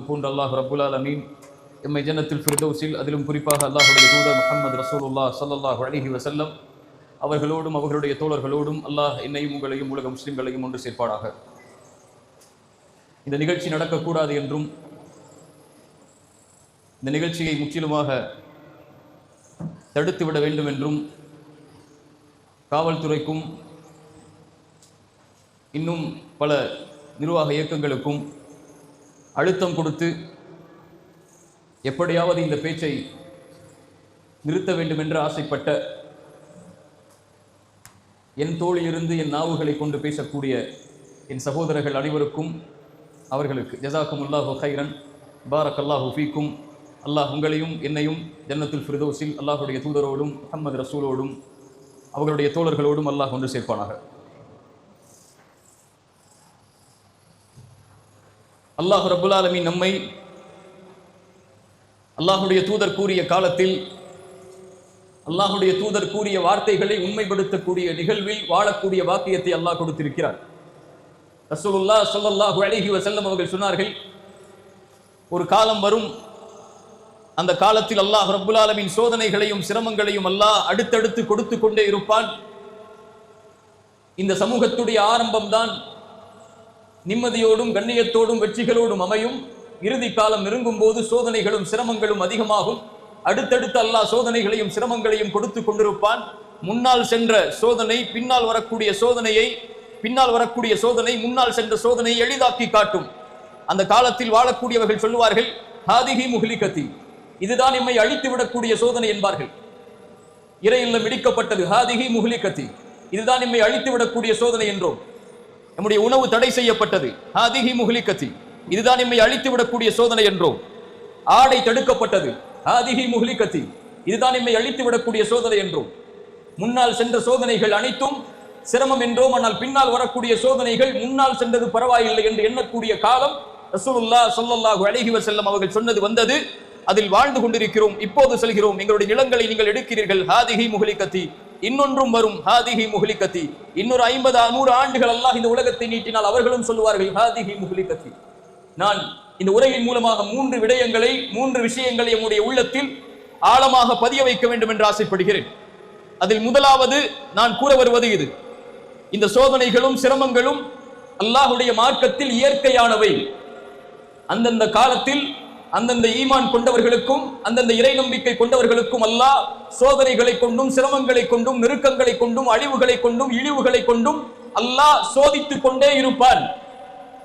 சொல்வது போன்ற அல்லாஹ் ரப்புல் ஆலமீன் எம்மை ஜன்னத்துல் ஃபிர்தௌஸில் அதிலும் குறிப்பாக அல்லாஹ்வுடைய தூதர் முஹம்மது ரசூலுல்லாஹ் ஸல்லல்லாஹு அலைஹி வஸல்லம் அவர்களோடும் அவர்களுடைய தோழர்களோடும் அல்லாஹ் என்னையும் உங்களையும் உலக முஸ்லிம்களையும் ஒன்று சேர்ப்பாடாக. இந்த நிகழ்ச்சி நடக்கக்கூடாது என்றும் இந்த நிகழ்ச்சியை முற்றிலுமாக தடுத்துவிட வேண்டும் என்றும் காவல்துறைக்கும் இன்னும் பல நிர்வாக இயக்கங்களுக்கும் அழுத்தம் கொடுத்து எப்படியாவது இந்த பேச்சை நிறுத்த வேண்டும் என்று ஆசைப்பட்ட என் தோளிலிருந்து என் நாவுகளை கொண்டு பேசக்கூடிய என் சகோதரர்கள் அனைவருக்கும் அவர்களுக்கு ஜஸாக்குமுல்லாஹு ஹைரன் பாரக்கல்லாஹு ஃபீக்கும். அல்லாஹ் உங்களையும் என்னையும் ஜன்னத்துல் ஃபிர்தௌஸில் அல்லாஹுடைய தூதரோடும் முஹம்மது ரசூலோடும் அவர்களுடைய தோழர்களோடும் அல்லாஹ் ஒன்று சேர்ப்பானாக. அல்லாஹ் ரப்புல் ஆலமீன் நம்மை அல்லாஹுடைய தூதர் கூறிய காலத்தில் அல்லாஹுடைய தூதர் கூறிய வார்த்தைகளை உண்மைப்படுத்தக்கூடிய நிகழ்வில் வாழக்கூடிய வாக்கியத்தை அல்லாஹ் கொடுத்திருக்கிறார். ரசூலுல்லாஹ் ஸல்லல்லாஹு அலைஹி வஸல்லம் அவர்கள் சொன்னார்கள், ஒரு காலம் வரும், அந்த காலத்தில் அல்லாஹ் ரப்புல் ஆலமீன் சோதனைகளையும் சிரமங்களையும் அல்லாஹ் அடுத்தடுத்து கொடுத்து கொண்டே இருப்பான். இந்த சமூகத்துடைய ஆரம்பம்தான் நிம்மதியோடும் கண்ணியத்தோடும் வெற்றிகளோடும் அமையும். இறுதி காலம் நெருங்கும் போது சோதனைகளும் சிரமங்களும் அதிகமாகும். அடுத்தடுத்து அல்லாஹ் சோதனைகளையும் சிரமங்களையும் கொடுத்து கொண்டிருப்பான். முன்னால் சென்ற சோதனை பின்னால் வரக்கூடிய சோதனை முன்னால் சென்ற சோதனையை எளிதாக்கி காட்டும். அந்த காலத்தில் வாழக்கூடியவர்கள் சொல்லுவார்கள், ஹாதிஹி முஹ்லிகதி, இதுதான் எம்மை அழித்து விடக்கூடிய சோதனை என்பார்கள். இறை இல்லம் இடிக்கப்பட்டது, ஹாதிஹி முஹ்லிகதி, இதுதான் எம்மை அழித்து விடக்கூடிய சோதனை என்றோம். நம்முடைய உணவு தடை செய்யப்பட்டது, ஹாதிஹி முஹ்லிகதி, இதுதான் எம்மை அழித்து விடக்கூடிய சோதனை என்றோம். ஆடை தடுக்கப்பட்டது, ஹாதிஹி முஹ்லிகதி, இதுதான் எம்மை அழித்து விடக்கூடிய சோதனை என்றோம். முன்னால் சென்ற சோதனைகள் அனைத்தும் சிரமம் என்றோம். ஆனால் பின்னால் வரக்கூடிய சோதனைகள் முன்னால் சென்றது பரவாயில்லை என்று எண்ணக்கூடிய காலம் ரசூலுல்லாஹ் ஸல்லல்லாஹு அலைஹி வஸல்லம் அவர்கள் சொன்னது வந்தது. அதில் வாழ்ந்து கொண்டிருக்கிறோம். இப்போது செல்கிறோம். எங்களுடைய நிலங்களை நீங்கள் எடுக்கிறீர்கள், ஹாதிஹி முஹ்லிகதி, இன்னொன்றும் வரும், ஹாதிஹி முஹ்லிகதி. இன்னொரு 50-100 ஆண்டுகள் அல்லாஹ் இந்த உலகத்தை நீட்டினால் அவர்களும் சொல்லுவார்கள், ஹாதிஹி முஹ்லிகதி. நான் இந்த உரையின் மூலமாக 3 விஷயங்களை நம்முடைய உள்ளத்தில் ஆழமாக பதிய வைக்க வேண்டும் என்று ஆசைப்படுகிறேன். அதில் முதலாவது நான் கூற வருவது இது, இந்த சோதனைகளும் சிரமங்களும் அல்லாஹுடைய மார்க்கத்தில் இயற்கையானவை. அந்தந்த காலத்தில் அந்தந்த ஈமான் கொண்டவர்களுக்கும் அந்தந்த இறை நம்பிக்கை கொண்டவர்களுக்கும் அல்லாஹ் சோதனைகளை கொண்டும் சிரமங்களை கொண்டும் நெருக்கங்களை கொண்டும் அழிவுகளை கொண்டும் இழிவுகளை கொண்டும் அல்லாஹ் சோதித்துக் கொண்டே இருப்பான்.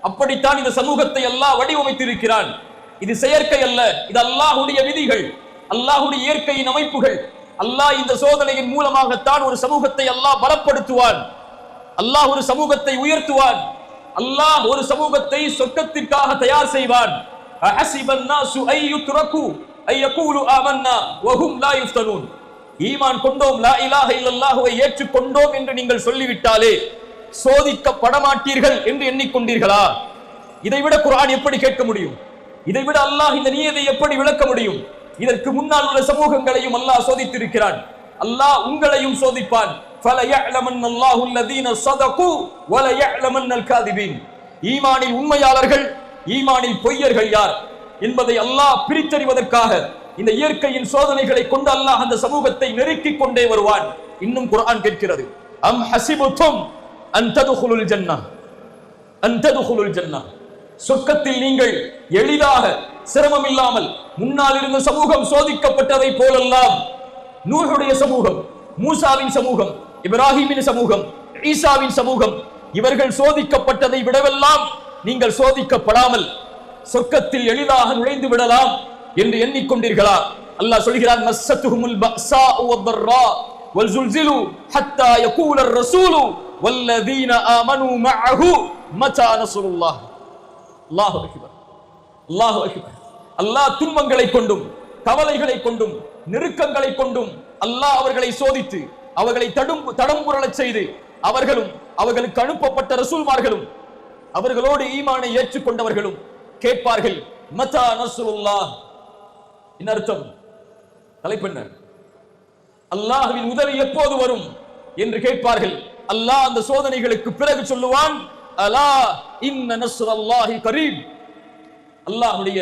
அப்படித்தான் இந்த சமூகத்தை அல்லாஹ் வடிவமைத்திருக்கிறான். இது செயற்கை அல்ல, இது அல்லாஹுடைய விதிகள், அல்லாஹுடைய இயற்கையின் அமைப்புகள். அல்லாஹ் இந்த சோதனையின் மூலமாகத்தான் ஒரு சமூகத்தை அல்லாஹ் பலப்படுத்துவான். அல்லாஹ் ஒரு சமூகத்தை உயர்த்துவான். அல்லாஹ் ஒரு சமூகத்தை சொர்க்கத்திற்காக தயார் செய்வான். ஈமான் கொண்டோம், லா இலாஹ இல்லல்லாஹுவை ஏற்றுக்கொண்டோம் என்று நீங்கள் சொல்லிவிட்டாலே சோதிக்கப்பட மாட்டீர்கள் என்று எண்ணிக்கொண்டீர்களா? இதைவிட குர்ஆன் எப்படி கேட்க முடியும்? இதைவிட அல்லாஹ் இந்த நியதை எப்படி விளக்க முடியும்? இதற்கு முன்னால் உள்ள சமூகங்களையும் அல்லாஹ் சோதித்திருக்கிறான். அல்லாஹ் உங்களையும் சோதிப்பான். ஃபலயஅலமன்னல்லாஹு அல்லதீன ஸதகு வலயஅலமன்னல் காதிபீன். ஈமானில் உண்மையாளர்கள், ஈமானில் பொய்யர்கள் யார் என்பதை அல்லாஹ் பிரித்தறிவதற்காக இந்த இயற்கையின் சோதனைகளை கொண்டு அல்லாஹ் அந்த சமூகத்தை நெருக்கிக் கொண்டே வருவான். இன்னும் குர்ஆன் கேட்கிறது, அம் ஹஸிபுதும் அன் ததுகுலுல் ஜன்னah, அன் ததுகுலுல் ஜன்னah, சொர்க்கத்தில் நீங்கள் எளிதாக சிரமம் இல்லாமல், முன்னால் இருந்த சமூகம் சோதிக்கப்பட்டதை போலெல்லாம் நூஹுடைய சமூகம், மூசாவின் சமூகம், இப்ராஹீமின் சமூகம், ஈசாவின் சமூகம், இவர்கள் சோதிக்கப்பட்டதை விடவெல்லாம் நீங்கள் சோதிக்கப்படாமல் சொர்க்கத்தில் எளிதாக நுழைந்து விடலாம் என்று எண்ணிக்கொண்டீர்களா? அல்லாஹ் சொல்கிறான், மஸ்ஸத்துஹுமுல் பஅஸாஉ வத்தர்ரா வல்ஸுல்ஸிலு ஹத்தா யகூலர் ரசூலு வல்லதீன ஆமனூ மஅஹு மதா நஸ்ருல்லாஹ். அல்லாஹு அக்பர், அல்லாஹு அக்பர். அல்லாஹ் துன்பங்களை கொண்டும் கவலைகளை கொண்டும் நெருக்கங்களை கொண்டும் அல்லாஹ் அவர்களை சோதித்து அவர்களை தடம்புரளச் செய்து அவர்களும் அவர்களுக்கு அனுப்பப்பட்ட ரசூல்மார்களும் அவர்களோடு ஈமானை ஏற்றுக்கொண்டவர்களும் கேட்பார்கள், மதா நஸ்ருல்லாஹ். என்ன அர்த்தம்? தலைப்பெண்ண அல்லாஹ்வின் உதவி எப்போது வரும் என்று கேட்பார்கள். அல்லாஹ் அந்த சோதனைகளுக்கு பிறகு சொல்லுவான், அலா இன்ன நஸ்ரல்லாஹி கரீப், அல்லாஹ்வுடைய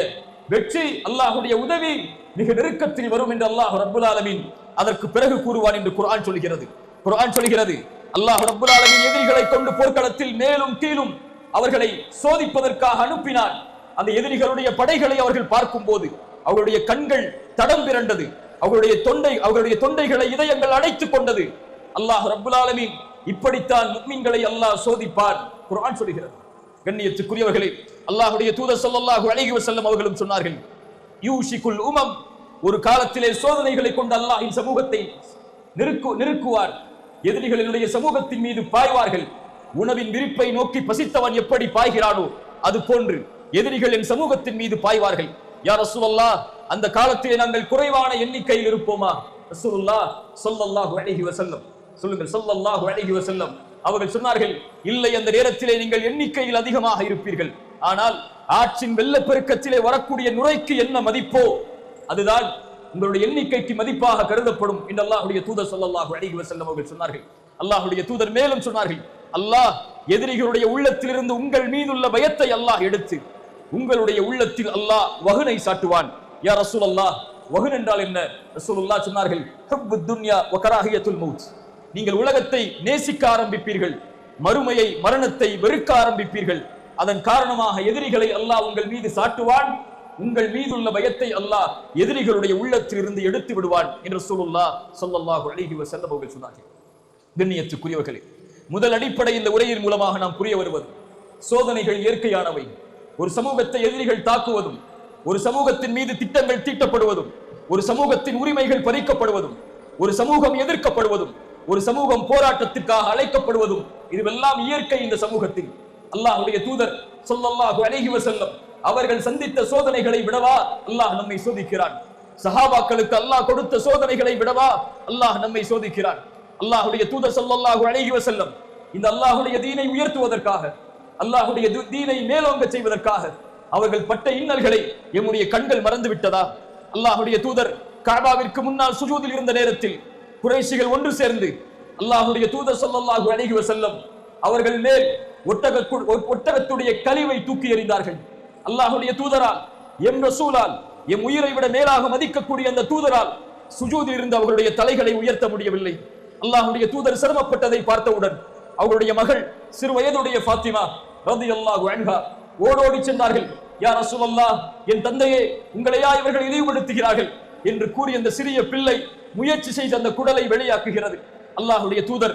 வெற்றி, அல்லாஹ்வுடைய உதவி மிக நெருக்கத்தில் வரும் என்று அல்லாஹ் ரப்புல் ஆலமீன் அதற்கு பிறகு கூறுவான் என்று குர்ஆன் சொல்கிறது. குர்ஆன் சொல்கிறது அல்லாஹ் ரப்புல் ஆலமீன் எதிரிகளை கொண்டு போர்க்களத்தில் மேலும் கீழும் அவர்களை சோதிப்பதற்காக அனுப்பினான். அந்த எதிரிகளுடைய படைகளை அவர்கள் பார்க்கும் போது அவர்களுடைய கண்கள் தடம் பிறண்டது, அவர்களுடைய தொண்டைகளை இதயங்கள் அடைத்துக் கொண்டது. அல்லாஹ் ரப்புல் ஆலமீன் இப்படித்தான் முஃமின்களை அல்லாஹ் சோதிப்பான் குர்ஆன் சொல்கிறது. கண்ணியத்துக்குரியவர்களே, அல்லாஹ்வுடைய தூதர் ஸல்லல்லாஹு அலைஹி வஸல்லம் அவர்களும் சொன்னார்கள், யூஷிகுல் உமம், ஒரு காலத்திலே சோதனைகளை கொண்டு அல்லாஹ்வின் சமூகத்தை நெருக்குவார். எதிரிகளினுடைய சமூகத்தின் மீது பாய்வார்கள். உணவின் விரிப்பை நோக்கி பசித்தவன் எப்படி பாய்கிறானோ அது போன்று எதிரிகள் என் சமூகத்தின் மீது பாய்வார்கள். யா ரசூலல்லாஹ், அந்த காலத்திலே நாங்கள் குறைவான எண்ணிக்கையில் இருப்போமா? ரசூலுல்லாஹ் ஸல்லல்லாஹு அலைஹி வஸல்லம் சொல்லுங்கள், ஸல்லல்லாஹு அலைஹி வஸல்லம் அவர்கள் சொன்னார்கள், இல்லை, அந்த நேரத்திலே நீங்கள் எண்ணிக்கையில் அதிகமாக இருப்பீர்கள். ஆனால் ஆற்றின் வெள்ளப்பெருக்கத்திலே வரக்கூடிய நுரைக்கு என்ன மதிப்போ அதுதான் உங்களுடைய எண்ணிக்கைக்கு மதிப்பாக கருதப்படும் என்று அல்லாஹ்வுடைய தூதர் ஸல்லல்லாஹு அலைஹி வஸல்லம் அவர்கள் சொன்னார்கள். அல்லாஹ்வுடைய தூதர் மேலும் சொன்னார்கள், அல்லாஹ் எதிரிகளுடைய உள்ளத்திலிருந்து உங்கள் மீதுள்ள பயத்தை அல்லாஹ் எடுத்து உங்களுடைய உள்ளத்தில் அல்லாஹ் வஹனை சாட்டுவான். யா ரசூலல்லாஹ், வஹன் என்றால் என்ன? ரசூலுல்லாஹ் சொன்னார்கள், ஹுப்புத் துன்யா வ கராஹியத்துல் மௌத், நீங்கள் உலகத்தை நேசிக்க ஆரம்பிப்பீர்கள், மறுமையை மரணத்தை வெறுக்க ஆரம்பிப்பீர்கள். அதன் காரணமாக எதிரிகளை அல்லாஹ் உங்கள் மீது சாட்டுவான், உங்கள் மீதுள்ள பயத்தை அல்லாஹ் எதிரிகளுடைய உள்ளத்தில் இருந்து எடுத்து விடுவான் என்று ரசூலுல்லாஹ் ஸல்லல்லாஹு அலைஹி வஸல்லம் அவர்கள் சொன்னார்கள். கண்ணியத்துக்குரியவர்களே, முதல் அடிப்படை இந்த உரையின் மூலமாக நாம் புரிய வருவது, சோதனைகள் இயற்கையானவை. ஒரு சமூகத்தை எதிரிகள் தாக்குவதும், ஒரு சமூகத்தின் மீது திட்டங்கள் தீட்டப்படுவதும், ஒரு சமூகத்தின் உரிமைகள் பறிக்கப்படுவதும், ஒரு சமூகம் எதிர்க்கப்படுவதும், ஒரு சமூகம் போராட்டத்திற்காக அழைக்கப்படுவதும், இதுவெல்லாம் இயற்கை இந்த சமூகத்தில். அல்லாஹ்வுடைய தூதர் ஸல்லல்லாஹு அலைஹி வஸல்லம் அவர்கள் சந்தித்த சோதனைகளை விடவா அல்லாஹ் நம்மை சோதிக்கிறான்? சஹாபாக்களுக்கு அல்லாஹ் கொடுத்த சோதனைகளை விடவா அல்லாஹ் நம்மை சோதிக்கிறான்? அல்லாஹ்வுடைய தூதர் ஸல்லல்லாஹு அலைஹி வஸல்லம் இந்த அல்லாஹ்வுடைய தீனை உயர்த்துவதற்காக, அல்லாஹ்வுடைய தீனை மேலோங்க செய்வதற்காக அவர்கள் பட்ட இன்னல்களை எம்முடைய கண்கள் மறந்து விட்டதா? அல்லாஹ்வுடைய தூதர் கஅபாவிற்கு முன்னால் சுஜூதில் இருந்த நேரத்தில் குறைஷிகள் ஒன்று சேர்ந்து அல்லாஹ்வுடைய தூதர் ஸல்லல்லாஹு அலைஹி வஸல்லம் அவர்கள் மேல் ஒட்டகத்துடைய கழிவை தூக்கி எறிந்தார்கள். அல்லாஹ்வுடைய தூதரால், எம் ரசூலால், எம் உயிரை விட மேலாக மதிக்கக்கூடிய அந்த தூதரால் சுஜூதில் இருந்து அவர்களுடைய தலைகளை உயர்த்த முடியவில்லை. அல்லாஹ்வுடைய தூதர் சிரமப்பட்டதை பார்த்தவுடன் அவருடைய மகள் சிறு வயதுடைய ஃபாத்திமா ரலியல்லாஹு அன்ஹா ஓடோடி சென்றார்கள். யா ரசூலல்லாஹ், என் தந்தையே, உங்களையா இவர்கள் இழிவுபடுத்துகிறார்கள் என்று கூறி அந்த சிறிய பிள்ளை முயற்சி செய்து அந்த குடலை வெளியாக்குகிறது. அல்லாஹ்வுடைய தூதர்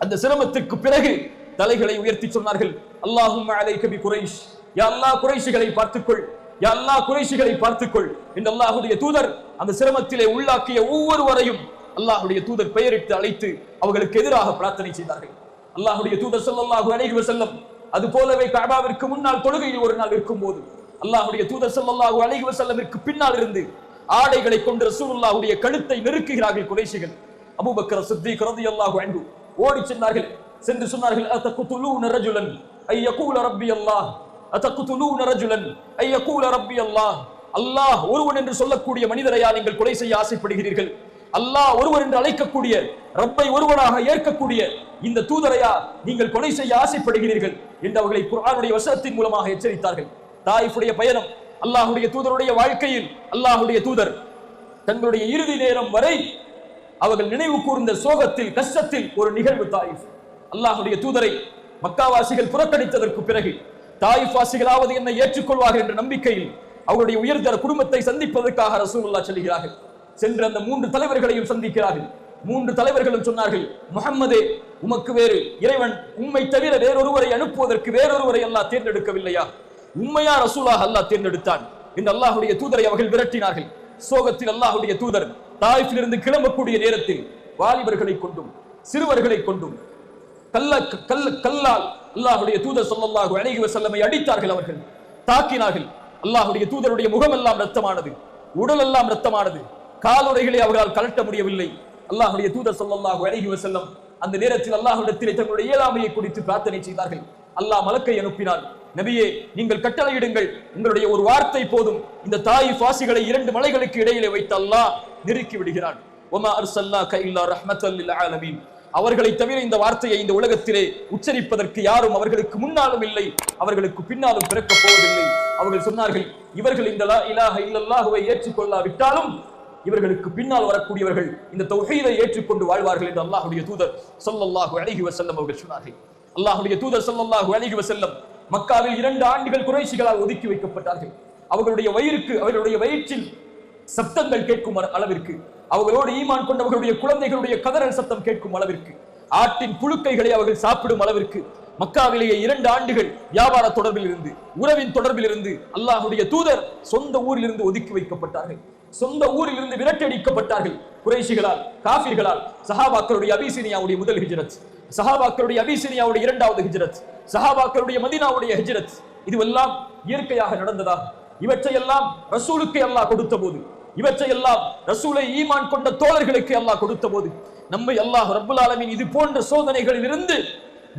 அந்த சிரமத்திற்கு பிறகு தலைகளை உயர்த்தி சொன்னார்கள், அல்லாஹும்ம அலைக பி குரைஷ், யா அல்லாஹ் குறைஷிகளை பார்த்துக்கொள், யா அல்லாஹ் குறைஷிகளை பார்த்துக்கொள் என்று அல்லாஹ்வுடைய தூதர் அந்த சிரமத்திலே உள்ளாக்கிய ஒவ்வொருவரையும் அல்லாஹ்வுடைய தூதர் பெயரிட்டு அழைத்து அவர்களுக்கு எதிராக பிரார்த்தனை செய்தார்கள். அல்லாஹ்வுடைய தூதர் ஸல்லல்லாஹு அலைஹி வஸல்லம் அது போலவே கஅபாவிற்கு முன்னால் தொழுகையில் ஒரு நாள் இருக்கும்போது அல்லாஹ்வுடைய தூதர் ஸல்லல்லாஹு அலைஹி வஸல்லமிற்கு பின்னால் இருந்து ஆடைகளை கொண்டு ரசூலுல்லாஹ்வுடைய கழுத்தை நெருக்குகிறார்கள் குறைஷிகள். அபூபக்கர் சித்தீக் ரலியல்லாஹு அன்ஹு ஓடி சென்றார்கள். சென்று சொன்னார்கள், அத்தகுதுலூன ரஜுலன் ஐ யகூல ரப்பி அல்லாஹ், அத்தகுதுலூன ரஜுலன் ஐ யகூல ரப்பி அல்லாஹ், அல்லாஹ் ஒருவன் என்று சொல்லக்கூடிய மனிதரையா நீங்கள் கொலை செய்ய ஆசைப்படுகிறீர்கள்? அல்லாஹ் ஒருவர் என்று அழைக்கக்கூடிய, ரப்பை ஒருவனாக ஏற்கக்கூடிய இந்த தூதரையா நீங்கள் கொலை செய்ய ஆசைப்படுகிறீர்கள் என்று அவர்களை குர்ஆனுடைய வசனத்தின் மூலமாக எச்சரித்தார்கள். தாயிஃபுடைய பயணம், அல்லாஹ்வுடைய தூதருடைய வாழ்க்கையில் அல்லாஹ்வுடைய தூதர் தங்களுடைய இறுதி நேரம் வரை அவர்கள் நினைவு கூர்ந்த சோகத்தில், கஷ்டத்தில் ஒரு நிகழ்வு தாயிஃப். அல்லாஹ்வுடைய தூதரை மக்காவாசிகள் புறக்கணித்ததற்கு பிறகு தாயிஃப் வாசிகளாவது என்னை ஏற்றுக்கொள்வார்கள் என்ற நம்பிக்கையில் அவருடைய உயர்தர குடும்பத்தை சந்திப்பதற்காக ரசூலுல்லாஹ் செல்கிறார்கள். சென்று அந்த 3 தலைவர்களையும் சந்திக்கிறார்கள். 3 தலைவர்களும் சொன்னார்கள், முஹம்மதே, உமக்கு வேறு இறைவன் உம்மை தவிர வேறொருவரை அனுப்புவதற்கு வேறொருவரை அல்லாஹ் தேர்ந்தெடுக்கவில்லையா? உம்மையா ரசூலாக அல்லாஹ் தேர்ந்தெடுத்தான் என்று அல்லாஹ்வுடைய தூதரை அவர்கள் விரட்டினார்கள். சோகத்தில் அல்லாஹ்வுடைய தூதர் தாயிஃபிலிருந்து கிளம்பக்கூடிய நேரத்தில் வாலிபர்களை கொண்டும் சிறுவர்களை கொண்டும் கல்லால் அல்லாஹ்வுடைய தூதர் ஸல்லல்லாஹு அலைஹி வஸல்லமை அடித்தார்கள். அவர்கள் தாக்கினார்கள். அல்லாஹ்வுடைய தூதருடைய முகமெல்லாம் இரத்தமானது, உடல் எல்லாம் இரத்தமானது, காலுறைகளை அவர்களால் கலட்ட முடியவில்லை. அல்லாஹ்வுடைய தூதர் ஸல்லல்லாஹு அலைஹி வஸல்லம் அந்த நேரத்தில் அல்லாஹ்விடத்திலே தங்களுடைய இயலாமையை குறித்து பிரார்த்தனை செய்தார்கள். அல்லாஹ் மலக்கை அனுப்பினார், நபியே, நீங்கள் கட்டளையிடுங்கள், உங்களுடைய ஒரு வார்த்தை போதும், இந்த தாயிஃப் வாசிகளை 2 மலைகளுக்கு இடையிலே வைத்து அல்லாஹ் நெருக்கி விடுகிறான். வமா அர்ஸல்னாக இல்லா ரஹ்மத்தல் லில் ஆலமீன். அவர்களை தவிர இந்த வார்த்தையை இந்த உலகத்திலே உச்சரிப்பதற்கு யாரும் அவர்களுக்கு முன்னாலும் இல்லை, அவர்களுக்கு பின்னாலும் பிறக்கப் போவதில்லை. அவர்கள் சொன்னார்கள், இவர்கள் இந்த லா இலாஹ இல்லல்லாஹுவை ஏற்றுக்கொள்ளாவிட்டாலும் இவர்களுக்கு பின்னால் வரக்கூடியவர்கள் இந்த தௌஹீதை ஏற்றுக்கொண்டு வாழ்வார்கள் என்று அல்லாஹ்வுடைய தூதர் ஸல்லல்லாஹு அலைஹி வஸல்லம் அவர்கள் சொன்னார்கள். அல்லாஹ்வுடைய தூதர் ஸல்லல்லாஹு அலைஹி வஸல்லம் மக்காவில் 2 ஆண்டுகள் குறைஷிகளால் ஒதுக்கி வைக்கப்பட்டார்கள். அவர்களுடைய வயிற்றில் சப்தங்கள் கேட்கும் அளவிற்கு, அவர்களோடு ஈமான் கொண்டவர்களுடைய குழந்தைகளுடைய கதறல் சத்தம் கேட்கும் அளவிற்கு, ஆட்டின் புழுக்கைகளை அவர்கள் சாப்பிடும் அளவிற்கு மக்காவிலேயே 2 ஆண்டுகள் வியாபார தொடர்பில் இருந்து, உறவின் தொடர்பில் இருந்து அல்லாஹ்வுடைய தூதர் சொந்த ஊரில் இருந்து ஒதுக்கி வைக்கப்பட்டார்கள். சொந்த ஊரில் இருந்து விரட்டடிக்கப்பட்டார்கள் குறைஷிகளால், காஃபிர்களால். சஹாபாக்களுடைய அபிசீனியாவுடைய முதல் ஹிஜ்ரத், சஹாபாக்களுடைய அபிசீனியாவுடைய 2வது ஹிஜ்ரத், சஹாபாக்களுடைய மதீனாவுடைய ஹிஜ்ரத், இதுவெல்லாம் இயற்கையாக நடந்ததா? இவற்றையெல்லாம் ரசூலுக்கு அல்லாஹ் கொடுத்த போது, இவற்றையெல்லாம் ரசூலை ஈமான் கொண்ட தோழர்களுக்கு அல்லாஹ் கொடுத்த போது, நம்மை அல்லாஹ் ரப்புல் ஆலமீன் இது போன்ற சோதனைகளில் இருந்து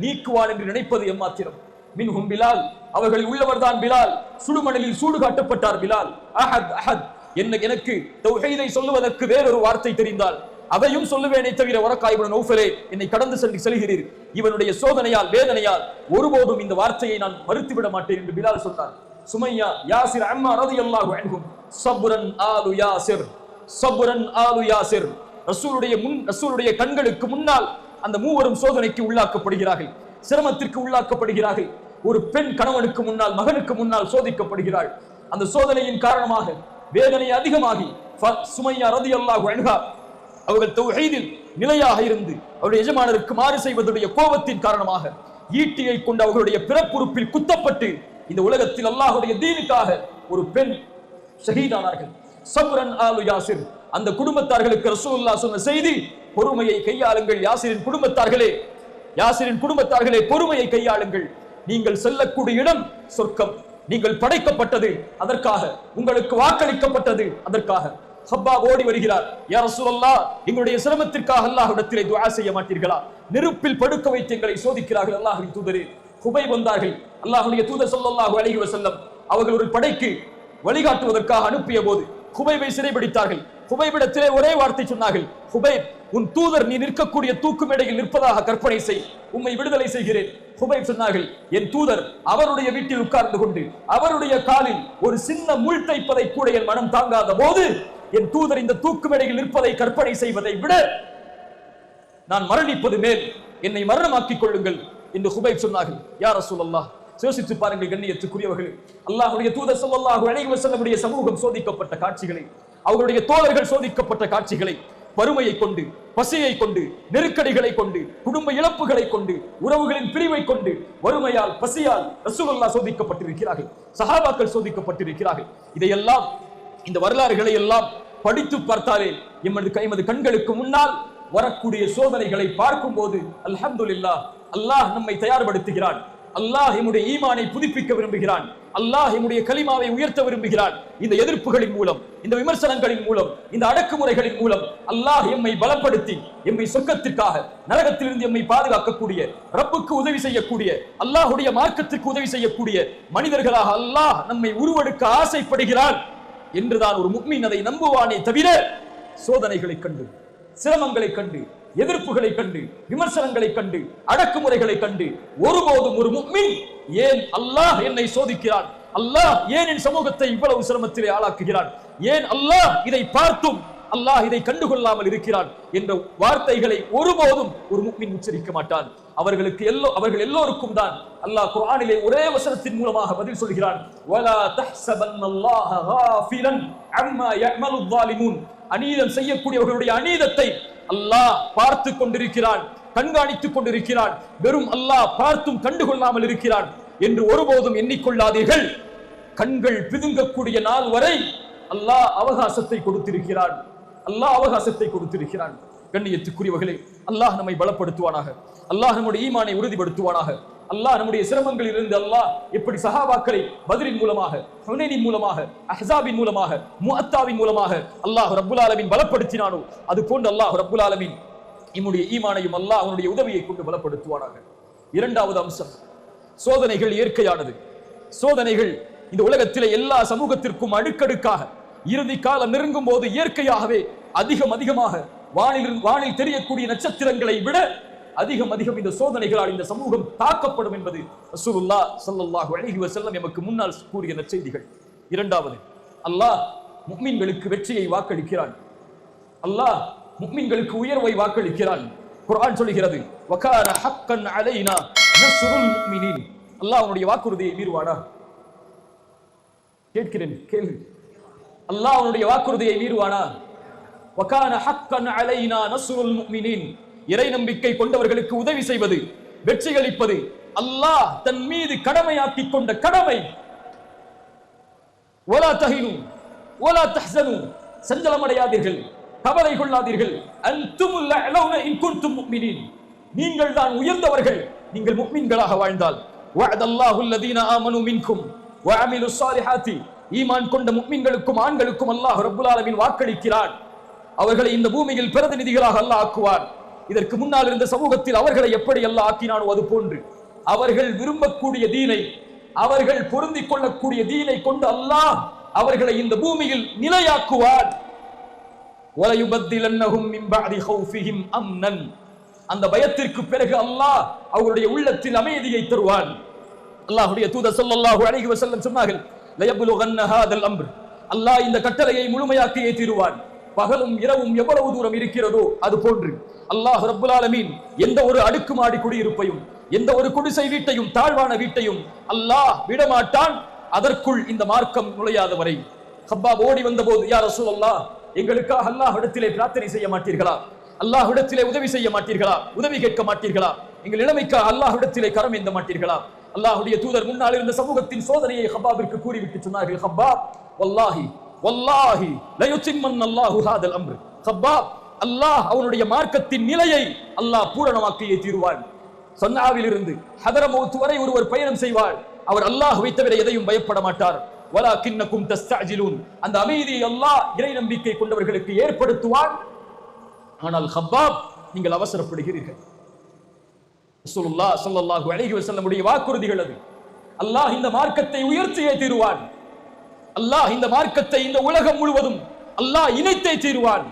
நீக்குவான் என்று நினைப்பது எம்மாத்திரம்? மின்ஹும் பிலால், அவர்களில் உள்ளவர்தான் பிலால். சுடுமணலில் சூடு காட்டப்பட்டார் பிலால். அஹத் அஹத், எனக்கு தௌஹீதை சொல்லுவதற்கு வேறொரு வார்த்தை தெரிந்தால் அதையும் சொல்லுவேனே தவிர வரக்கா இப்னு நௌஃபலே, என்னை கடந்து செல்கிறீர், இவனுடைய சோதனையால் வேதனையால் ஒருபோதும் இந்த வார்த்தையை நான் மறுத்துவிட மாட்டேன் என்று பிலால் சொன்னார். சுமையா, யாசிர், அம்மார் ரலியல்லாஹு அன்ஹும், சப்ரன் ஆலு யாசிர், சப்ரன் ஆலு யாசிர். ரசூலுடைய கண்களுக்கு முன்னால் அந்த மூவரும் சோதனைக்கு உள்ளாக்கப்படுகிறார்கள், சிரமத்திற்கு உள்ளாக்கப்படுகிறார்கள். ஒரு பெண் கணவனுக்கு முன்னால், மகனுக்கு முன்னால் சோதிக்கப்படுகிறாள். அந்த சோதனையின் காரணமாக வேதனை அதிகமாகி சுமையா ரலியல்லாஹு அன்ஹா அவர்கள் தௌஹீதில் நிலையாக இருந்து அவருடைய எஜமானருக்கு மாறு செய்வதுடைய கோபத்தின் காரணமாக ஈட்டியை கொண்டு அவர்களுடைய பிறப்புறுப்பில் குத்தப்பட்டு இந்த உலகத்தில் அல்லாஹ்வுடைய தீனுக்காக ஒரு பெண் ஷஹீதானார்கள். சப்ரன் ஆலு யாசிர். அந்த குடும்பத்தார்களுக்கு ரசூலுல்லாஹ் சொன்ன செய்தி, பொறுமையை கையாளுங்கள் யாசிரின் குடும்பத்தார்களே, யாசிரின் குடும்பத்தார்களே, பொறுமையை கையாளுங்கள். நீங்கள் செல்லக்கூடிய இடம் சொர்க்கம். நீங்கள் படைக்கப்பட்டது அதற்காக, உங்களுக்கு வாக்களிக்கப்பட்டது அதற்காக. ஹப்பாப் ஓடி வருகிறார், யா ரசூலல்லாஹ், எங்களுடைய சிரமத்திற்காக அல்லாஹ்விடத்திலே துஆ செய்ய மாட்டீர்களா? நெருப்பில் படுக்க வைத்து எங்களை சோதிக்கிறார்கள் அல்லாஹ்வின் தூதரே. ஹுபைப் வந்தார்கள். அல்லாஹ்வுடைய தூதர் ஸல்லல்லாஹு அலைஹி வஸல்லம் அவர்கள் ஒரு படைக்கு வழிகாட்டுவதற்காக அனுப்பிய போது ஹுபைபை சிறைபிடித்தார்கள். ஹுபைபிடத்திலே ஒரே வார்த்தை சொன்னார்கள், ஹுபைப், உன் தூதர் நீ நிற்கக்கூடிய தூக்கு மேடையில் நிற்பதாக கற்பனை செய், உம்மை விடுதலை செய்கிறேன். ஹுபைப் சொன்னார்கள், என் தூதர் அவருடைய வீட்டில் உட்கார்ந்து கொண்டு அவருடைய காலில் ஒரு சின்ன முள் தைப்பதை கூட என் மனம் தாங்காத போது என் தூதர் இந்த தூக்கு மேடையில் நிற்பதை கற்பனை செய்வதை விட நான் மரணிப்பது மேல், என்னை மரணமாக்கிக் கொள்ளுங்கள் என்று ஹுபைப் சொன்னார்கள். யா ரசூலல்லாஹ், யோசித்து பாருங்கள் கண்ணியத்துக்குரியவர்களே, அல்லாஹ்வுடைய தூதர் ஸல்லல்லாஹு அலைஹி வஸல்லமுடைய சமூகம் சோதிக்கப்பட்ட காட்சிகளை, அவர்களுடைய தோழர்கள் சோதிக்கப்பட்ட காட்சிகளை, வறுமையை கொண்டு, பசியை கொண்டு, நெருக்கடிகளை கொண்டு, குடும்ப இழப்புகளை கொண்டு, உறவுகளின் பிரிவை கொண்டு, வறுமையால் பசியால் ரசூலுல்லாஹ் சோதிக்கப்பட்டிருக்கிறார்கள், சஹாபாக்கள் சோதிக்கப்பட்டிருக்கிறார்கள். இதையெல்லாம், இந்த வரலாறுகளை எல்லாம் படித்து பார்த்தாலே எமது கண்களுக்கு முன்னால் வரக்கூடிய சோதனைகளை பார்க்கும் போது அல்ஹம்துலில்லாஹ், அல்லாஹ் நம்மை தயார்படுத்துகிறான். அல்லாஹ் எம்முடைய ஈமானை புதுப்பிக்க விரும்புகிறான். அல்லாஹ் எம்முடைய கலிமாவை உயர்த்த விரும்புகிறான். இந்த எதிர்ப்புகளின் மூலம், இந்த விமர்சனங்களின் மூலம், இந்த அடக்குமுறைகளின் மூலம் அல்லாஹ் எம்மை பலப்படுத்தி எம்மை சொர்க்கத்திற்காக, நரகத்திலிருந்து எம்மை பாதுகாக்கக்கூடிய, ரப்புக்கு உதவி செய்யக்கூடிய, அல்லாஹ்வுடைய மார்க்கத்திற்கு உதவி செய்யக்கூடிய மனிதர்களாக அல்லாஹ் நம்மை உருவெடுக்க ஆசைப்படுகிறான் என்றுதான் ஒரு முஃமின் அதை நம்புவானே தவிர சோதனைகளை கண்டு, சிரமங்களை கண்டு, எதிர்ப்புகளை கண்டு, விமர்சனங்களை கண்டு, அடக்குமுறைகளை கண்டு ஒருபோதும் ஒரு முஃமின் ஏன் அல்லாஹ் என்னை சோதிக்கிறான், அல்லாஹ் ஏன் என் சமூகத்தை இவ்வளவு சிரமத்திலே ஆளாக்குகிறான், ஏன் அல்லாஹ் இதை பார்த்தும் அல்லாஹ் இதை கண்டுகொள்ளாமல் இருக்கிறான் என்ற வார்த்தைகளை ஒருபோதும் ஒரு முஃமின் உச்சரிக்க மாட்டான். அவர்கள் எல்லோருக்கும் தான் அல்லாஹ் குர்ஆனிலே ஒரே வசனத்தின் மூலமாக பதில் சொல்கிறான். வலா தஹ்ஸபன்னல்லாஹ காஃபிலன் அம்மா யஅமலு ஸாலிமூன். அநீதம் செய்யக்கூடியவர்களுடைய அநீதத்தை அல்லாஹ் பார்த்து கொண்டிருக்கிறான், கண்காணித்துக் கொண்டிருக்கிறான். வெறும் அல்லாஹ் பார்த்தும் கண்டுகொள்ளாமல் இருக்கிறான் என்று ஒருபோதும் எண்ணிக்கொள்ளாதீர்கள். கண்கள் பிதுங்கக்கூடிய நாள் வரை அல்லாஹ் அவகாசத்தை கொடுத்திருக்கிறான். அல்லாஹ் அவகாசத்தை கொடுத்திருக்கிறான். கண்ணியத்துக்குரியவர்களே, அல்லாஹ் நம்மை பலப்படுத்துவானாக. அல்லாஹ் நம்முடைய ஈமானை உறுதிப்படுத்துவானாக. அல்லாஹ் நம்முடைய சிரமங்களில் இருந்து அல்லாஹ் எப்படி சஹாபாக்களை பத்ரின் மூலமாக, ஹுனைனின் மூலமாக, அஹ்ஸாபின் மூலமாக, முஅத்தாவின் மூலமாக அல்லாஹ் ரப்புல் ஆலமீன் பலப்படுத்தினானோ அது போன்று அல்லாஹ் ரப்புல் ஆலமீன் நம்முடைய ஈமானையும் அல்லாஹ் அவனுடைய உதவியை கொண்டு பலப்படுத்துவானாக. இரண்டாவது அம்சம், சோதனைகள் இயற்கையானது. சோதனைகள் இந்த உலகத்திலே எல்லா சமூகத்திற்கும் அடுக்கடுக்காக இறுதி காலம் நெருங்கும் போது இயற்கையாகவே அதிகமாக வானில் தெரியக்கூடிய நட்சத்திரங்களை விட அதிகம் இந்த சோதனைகளால் இந்த சமூகம் தாக்கப்படும் என்பது ரசூலுல்லாஹ் ஸல்லல்லாஹு அலைஹி வஸல்லம் எமக்கு முன்னால் கூறிய நற்செய்திகள். இரண்டாவது, அல்லாஹ் முஃமின்களுக்கு வெற்றியை வாக்களிக்கிறான். அல்லாஹ் முஃமின்களுக்கு உயர்வை வாக்களிக்கிறான். குர்ஆன் சொல்கிறது, வகான ஹக்கன் அலைனா நஸ்ருல் முஃமினீன். அல்லாஹ் அவனுடைய வாக்குறுதியை மீறுவானா? கேட்கிறேன், கேள்வி. அல்லாஹ் அவனுடைய வாக்குறுதியை மீறுவானா? வகான ஹக்கன் அலைனா நஸ்ருல் முஃமினீன். இறை நம்பிக்கை கொண்டவர்களுக்கு உதவி செய்வது, வெற்றியளிப்பது அல்லாஹ் தன் மீது கடமையாக்கிக் கொண்ட கடமை. வலா தஹினு வலா தஹ்ஸனு, சஞ்சலமடையாதீர்கள், கவலை கொள்ளாதீர்கள். அன்துமுல் அலௌன இன் குன்தும் முஃமினீன், நீங்கள் தான் உயர்ந்தவர்கள் நீங்கள் முஃமின்களாக வாழ்ந்தால். வஅதல்லாஹு அல்லதீன ஆமனு மின்கும் வஅமிலுஸ் ஸாலிஹாத்தி, ஈமான் கொண்ட முஃமின்களுக்கும் ஆண்களுக்கும் அல்லாஹ் ரப்பல் ஆலமீன் வாக்களிக்கிறான். அவர்களை இந்த பூமியில் பிரதிநிதிகளாக அல்லாஹ் ஆக்குவார். இதற்கு முன்னால் இருந்த சமூகத்தில் அவர்களை எப்படி அல்லாஹ் ஆக்கினானோ அது போன்று அவர்கள் விரும்பக்கூடிய தீனை, அவர்கள் பொருந்திக் கொள்ளக்கூடிய தீனை கொண்டு அல்லாஹ் அவர்களை இந்த பூமியில் நிலையாக்குவார். வலயுபத்திலன்னஹும் மின் பஅதி ஹௌஃபிஹிம் அம்னன், அந்த பயத்திற்கு பிறகு அல்லாஹ் அவர்களுடைய உள்ளத்தில் அமைதியை தருவான். அல்லாஹ்வுடைய தூதர் ஸல்லல்லாஹு அலைஹி வஸல்லம் சொன்னார்கள், லயப்லுகன்ன ஹாதல் அம்ர், அல்லாஹ் இந்த கட்டளையை முழுமையாக்கியே தீருவான். பகலும் இரவும் எவ்வளவு தூரம் இருக்கிறதோ அது போன்று அல்லாஹ் ரப்பல் ஆலமீன் எந்த ஒரு அடுக்குமாடி குடியிருப்பையும், எந்த ஒரு குடிசை வீட்டையும், தாழ்வான வீட்டையும் அல்லாஹ் விடமாட்டான் அதற்குள் இந்த மார்க்கம் நுழையாத வரை. ஹப்பாப் ஓடி வந்தபோது, யா ரசூலல்லாஹ், எங்களுக்காக அல்லாஹ்விடத்திலே பிரார்த்தனை செய்ய மாட்டீர்களா? அல்லாஹ்விடத்திலே உதவி செய்ய மாட்டீர்களா? உதவி கேட்க மாட்டீர்களா? எங்கள் இளமைக்காக அல்லாஹ்விடத்திலே கரம் ஏந்த மாட்டீர்களா? அல்லாஹ்வுடைய தூதர் முன்னால் இருந்த சமூகத்தின் சோதனையை ஹப்பாபிற்கு கூறிவிட்டு சொன்னார்கள், ஹப்பாப், வல்லாஹி வல்லாஹி லயுத்திம்மன்னல்லாஹு ஹாதல் அம்ர். ஹப்பாப், அல்லாஹ் அவனுடைய மார்க்கத்தின் நிலையை அல்லாஹ் பூரணமாக்கியே தீருவான். சன்னாவில் இருந்து ஹதரமௌத் வரை ஒருவர் பயணம் செய்வார், அவர் அல்லாஹ்வை தவிர எதையும் பயப்பட மாட்டார். வலாகின்னகும் தஸ்தஅஜிலூன், அந்த அமைதியை அல்லாஹ் இறை நம்பிக்கை கொண்டவர்களுக்கு ஏற்படுத்துவான். ஆனால் ஹப்பாப், நீங்கள் அவசரப்படுகிறீர்கள். ரசூலுல்லாஹ் ஸல்லல்லாஹு அலைஹி வஸல்லம் உடைய வாக்குறுதிகள் அது. அல்லாஹ் இந்த மார்க்கத்தை உயர்த்தியே தீருவான். அல்லாஹ் இந்த மார்க்கத்தை இந்த உலகம் முழுவதும் அல்லாஹ் இணைத்தே தீருவான்.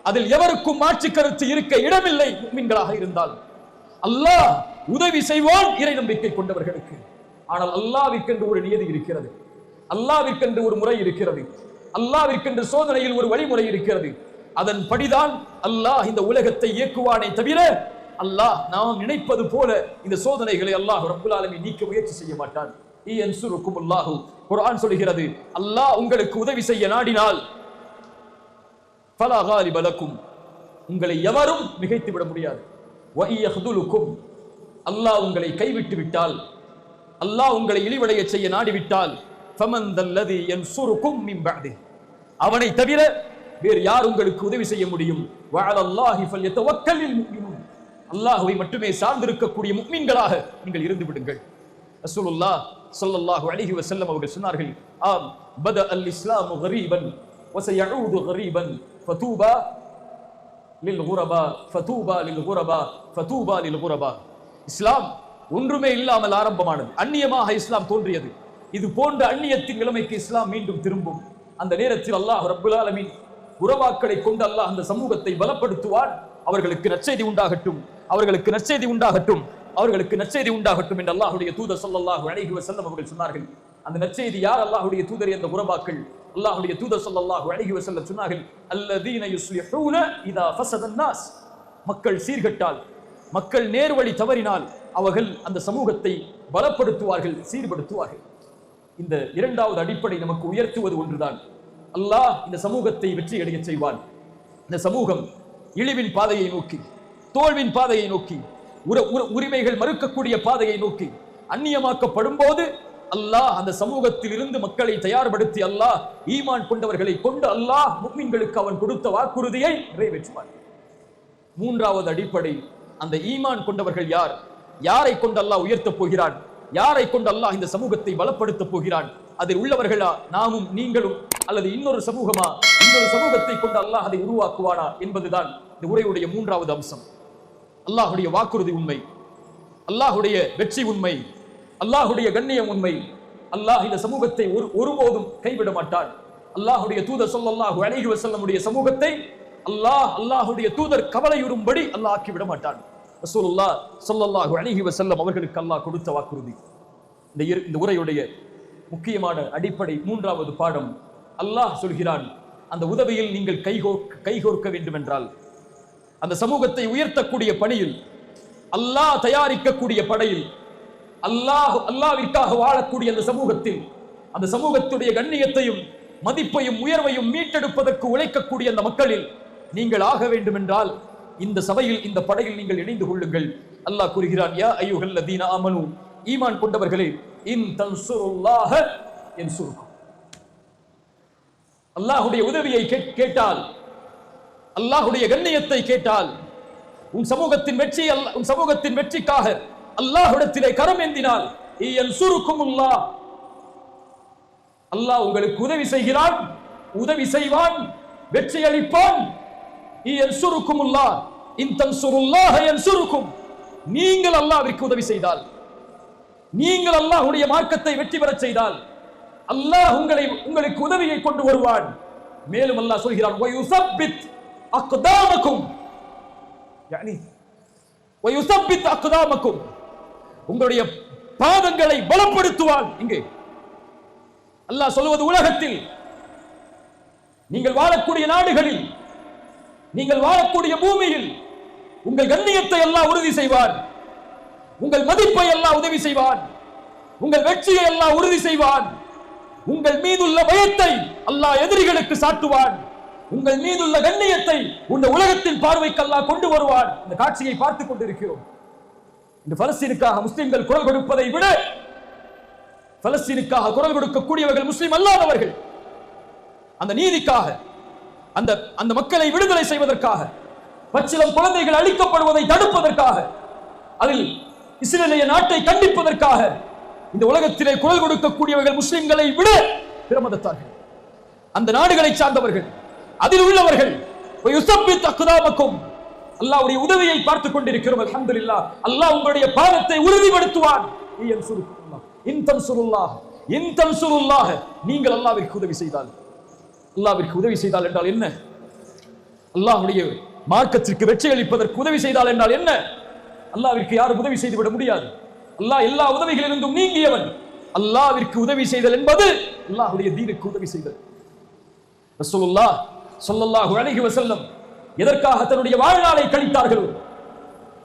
அதில் எவருக்கும் மாற்று கருத்து இருக்க இடமில்லை. முஃமின்களாக இருந்தால் அல்லாஹ் உதவி செய்வான் இறை நம்பிக்கை கொண்டவர்களுக்கு. ஆனால் அல்லாஹ்விற்கென்று ஒரு நியதி இருக்கிறது, அல்லாஹ்விற்கென்று ஒரு முறை இருக்கிறது, அல்லாஹ்விற்கென்று சோதனையில் ஒரு வழிமுறை இருக்கிறது. அதன் படிதான் அல்லாஹ் இந்த உலகத்தை இயக்குவானே தவிர அல்லாஹ் நாம் நினைப்பது போல இந்த சோதனைகளை அல்லாஹ் ரப்பல் ஆலமீன் நீக்க முயற்சி செய்ய மாட்டான். இயன்சுருக்குமுல்லாஹு, குர்ஆன் சொல்கிறது, அல்லாஹ் உங்களுக்கு உதவி செய்ய நாடினால் ஃபலா காலிப லக்கும், உங்களை எவரும் மிகைத்து விட முடியாது. வ இயஹ்துலுக்கும், அல்லாஹ் உங்களை கைவிட்டு விட்டால், அல்லாஹ் உங்களை இழிவடைய செய்ய நாடிவிட்டால், ஃபமன் தல்லதி யன்சுருக்கும் மின் பஅதி, அவனை தவிர வேறு யார் உங்களுக்கு உதவி செய்ய முடியும்? வ அலல்லாஹி ஃபல்யதவக்கலில் முஃமினூன், அல்லாஹ்வை மட்டுமே சார்ந்திருக்கக்கூடிய முஃமின்களாக நீங்கள் இருந்து விடுங்கள். ரசூலுல்லாஹ் ஸல்லல்லாஹு அலைஹி வஸல்லம் அவர்கள் சொன்னார்கள், ஆம் பத அல் இஸ்லாமு கரீபன் வ சயஊது கரீபன் ஃபதூபா லில் குரபா ஃபதூபா லில் குரபா ஃபதூபா லில் குரபா. இஸ்லாம் ஒன்றுமே இல்லாமல் ஆரம்பமானது, அந்நியமாக இஸ்லாம் தோன்றியது. இது போன்ற அந்நியத்தின் நிலைமைக்கு இஸ்லாம் மீண்டும் திரும்பும். அந்த நேரத்தில் அல்லாஹ் ரப்பல் ஆலமீன் உறவாக்களை கொண்டு அல்லாஹ் அந்த சமூகத்தை பலப்படுத்துவார். அவர்களுக்கு நற்செய்தி உண்டாகட்டும், அவர்களுக்கு நற்செய்தி உண்டாகட்டும், அவர்களுக்கு நற்செய்தி உண்டாகட்டும் என்று அல்லாஹ்வுடைய தூதர் ஸல்லல்லாஹு அலைஹி வஸல்லம் அவர்கள் சொன்னார்கள். அந்த நற்செய்தி யார்? அல்லாஹ்வுடைய தூதர் என்ற உறவாக்கள். அல்லாஹ்வுடைய தூதர் ஸல்லல்லாஹு அலைஹி வஸல்லம் சொன்னார்கள், அல்லதீன யுஸ்லிஹூன இதா ஃபஸதன் நாஸ், மக்கள் சீர்கெட்டால், மக்கள் நேர்வழி தவறினால் அவர்கள் அந்த சமூகத்தை பலப்படுத்துவார்கள், சீர்படுத்துவார்கள். இந்த இரண்டாவது அடிப்படை நமக்கு உயர்த்துவது ஒன்றுதான். அல்லாஹ் இந்த சமூகத்தை வெற்றி அடைய செய்வான். இந்த சமூகம் இழிவின் பாதையை நோக்கி, தோல்வின் பாதையை நோக்கி, உரிமைகள் மறுக்கக்கூடிய பாதையை நோக்கி அந்நியமாக்கப்படும் போது அல்லாஹ் அந்த சமூகத்தில் இருந்து மக்களை தயார்படுத்தி அல்லாஹ் ஈமான் கொண்டவர்களை கொண்டு அல்லாஹ் முஃமின்களுக்கு அவன் கொடுத்த வாக்குறுதியை நிறைவேற்றுவான். மூன்றாவது அடிப்படை, அந்த ஈமான் கொண்டவர்கள் யார்? யாரை கொண்டு அல்லாஹ் உயர்த்தப் போகிறான்? யாரை கொண்டு அல்லாஹ் இந்த சமூகத்தை பலப்படுத்த போகிறான்? அதில் உள்ளவர்களா, நாமும் நீங்களும், அல்லது இன்னொரு சமூகமா? இன்னொரு சமூகத்தை கொண்டு அல்லாஹ் அதை உருவாக்குவானா என்பதுதான் இந்த உரையுடைய மூன்றாவது அம்சம். அல்லாஹுடைய வாக்குறுதி உண்மை, அல்லாஹுடைய வெற்றி உண்மை, அல்லாஹுடைய கண்ணியம் உண்மை. அல்லாஹ் இந்த சமூகத்தை ஒருபோதும் கைவிட மாட்டான். அல்லாஹுடைய தூதர் ஸல்லல்லாஹு அலைஹி வஸல்லம் உடைய சமூகத்தை அல்லாஹ்வுடைய தூதர் கவலையுறும்படி அல்லாஹ் ஆக்கி விட மாட்டான். ரசூலுல்லாஹ் ஸல்லல்லாஹு அலைஹி வஸல்லம் அவர்களுக்கு அல்லாஹ் கொடுத்த வாக்குறுதி. இந்த உரையுடைய முக்கியமான அடிப்படை மூன்றாவது பாடம், அல்லாஹ் சொல்கிறான், அந்த உதவியில் நீங்கள் கைகோர்க்க வேண்டும் என்றால், அந்த சமூகத்தை உயர்த்தக்கூடிய பணியில், அல்லாஹ் தயாரிக்கக்கூடிய படையில், அல்லாஹ்விற்காக வாழக்கூடிய அந்த சமூகத்தில், அந்த சமூகத்துடைய கண்ணியத்தையும் மதிப்பையும் உயர்வையும் மீட்டெடுப்பதற்கு உழைக்கக்கூடிய அந்த மக்களில் நீங்கள் ஆக வேண்டும் என்றால், இந்த சபையில், இந்த படையில் நீங்கள் இணைந்து கொள்ளுங்கள். அல்லாஹ் கூறுகிறான், யா அய்யுஹல்லதீன ஆமனூ, ஈமான் கொண்டவர்களே, இன் தன்சுருல்லாஹ யன்சுருக்கும். அல்லாஹ்வுடைய உதவியை கேட்டால், அல்லாஹ்வுடைய கண்ணியத்தை கேட்டால், உன் சமூகத்தின் வெற்றிக்காக அல்லாஹ்விடத்திலே கரம் ஏந்தினால், யன்சுருக்குமுல்லாஹ், அல்லாஹ் உங்களுக்கு உதவி செய்கிறான், உதவி செய்வான், வெற்றி அளிப்பான். யன்சுருக்குமுல்லாஹ் இன் தன்சுருல்லாஹ யன்சுருக்கும். நீங்கள் அல்லாஹ்விற்கு உதவி செய்தால், நீங்கள் அல்லாஹ்வுடைய மார்க்கத்தை வெற்றி பெறச் செய்தால், அல்லாஹ் உங்களுக்கு உதவியை கொண்டு வருவான். மேலும் அல்லாஹ் சொல்கிறான், வயுஸப்பித் அக்தாமக்கும், யானி வயுஸப்பித் அக்தாமக்கும், உங்களுடைய பாதங்களை பலப்படுத்துவான். இங்கே அல்லாஹ் சொல்வது, உலகத்தில் நீங்கள் வாழக்கூடிய நாடுகளில், நீங்கள் வாழக்கூடிய பூமியில் உங்கள் கண்ணியத்தை அல்லாஹ் உறுதி செய்வான், உங்கள் மதிப்பை அல்லாஹ் உதவி செய்வான், உங்கள் வெற்றியை அல்லாஹ் உறுதி செய்வான். உங்கள் மீதுள்ள பயத்தை அல்லாஹ் எதிரிகளுக்கு சாட்டுவான். உங்கள் மீதுள்ள கண்ணியத்தை இந்த உலகத்தின் பார்வைக்கு அல்லாஹ் கொண்டு வருவான். இந்த காட்சியை பார்த்துக் கொண்டிருக்கிறோம். இந்த பலஸ்தீனுக்காக முஸ்லிம்கள் குரல் கொடுப்பதை விட, பலஸ்தீனுக்காக குரல் கொடுக்கக்கூடியவர்கள் முஸ்லிம் அல்லாதவர்கள், அந்த நீதிக்காக, அந்த மக்களை விடுதலை செய்வதற்காக, பச்சிளம் குழந்தைகள் அழிக்கப்படுவதை தடுப்பதற்காக, அதில் இஸ்ரேலிய நாட்டை கண்டிப்பதற்காக இந்த உலகத்திலே குரல் கொடுக்கக்கூடியவர்கள் முஸ்லிம்களை விட பிற மதத்தார்கள், அந்த நாடுகளை சார்ந்தவர்கள், அதில் உள்ளவர்கள். அல்லாஹ்வுடைய உதவியை பார்த்துக் கொண்டிருக்கிறோம். அல்ஹம்துலில்லாஹ். அல்லாஹ் உங்களுடைய பாதத்தை உறுதிப்படுத்துவான். நீங்கள் அல்லாஹ்விற்கு உதவி செய்தால், அல்லாஹ்விற்கு உதவி செய்தால் என்றால் என்ன? அல்லாஹ்வுடைய மார்க்கத்திற்கு வெற்றி அளிப்பதற்கு உதவி செய்தால் என்றால் என்ன? அல்லாஹ்விற்கு யாரும் உதவி செய்துவிட முடியாது. அல்லாஹ் எல்லா உதவிகளிலிருந்தும் நீங்கியவன். அல்லாஹ்விற்கு உதவி செய்தல் என்பது அல்லாஹ்வுடைய தீனுக்கு உதவி செய்தல். ரசூலுல்லாஹ் ஸல்லல்லாஹு அலைஹி வஸல்லம் எதற்காக தன்னுடைய வாழ்நாளை கழித்தார்களோ,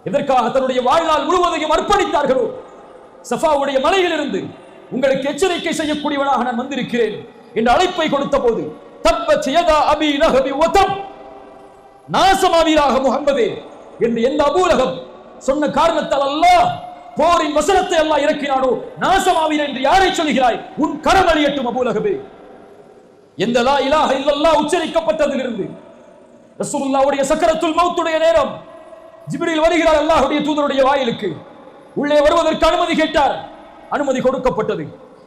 எதற்காக தன்னுடைய வாழ்நாள் முழுவதையும் அர்ப்பணித்தார்களோ, சஃபாவுடைய மலையிலிருந்து உங்களுக்கு எச்சரிக்கை செய்யக்கூடியவனாக நான் வந்திருக்கிறேன் என்ற அழைப்பை கொடுத்த போது, தப்பத் யதா அபீ லஹபி வ தப், நாசமாவீராக முஹம்மதே என்று எந்த அபூ லஹப் சொன்ன காரணத்தால் அல்லாஹ் போரின் வசனத்தை அல்லாஹ் இறக்கினானோ, நாசமாவீர் என்று யாரை சொல்கிறாய்? உன் கரம் அழியட்டும் அபூ லஹபே. எந்த லா இலாஹ இல்லல்லாஹ் உச்சரிக்கப்பட்டதிலிருந்து ரசூலுல்லாஹ்வுடைய சக்கரத்துல் மௌத்துடைய நேரம் ஜிப்ரீல் வருகிறார் அல்லாஹ்வுடைய தூதருடைய வாயிலுக்கு. உள்ளே வருவதற்கு அனுமதி கேட்டார். அனுமதி கொடுக்கப்பட்டது.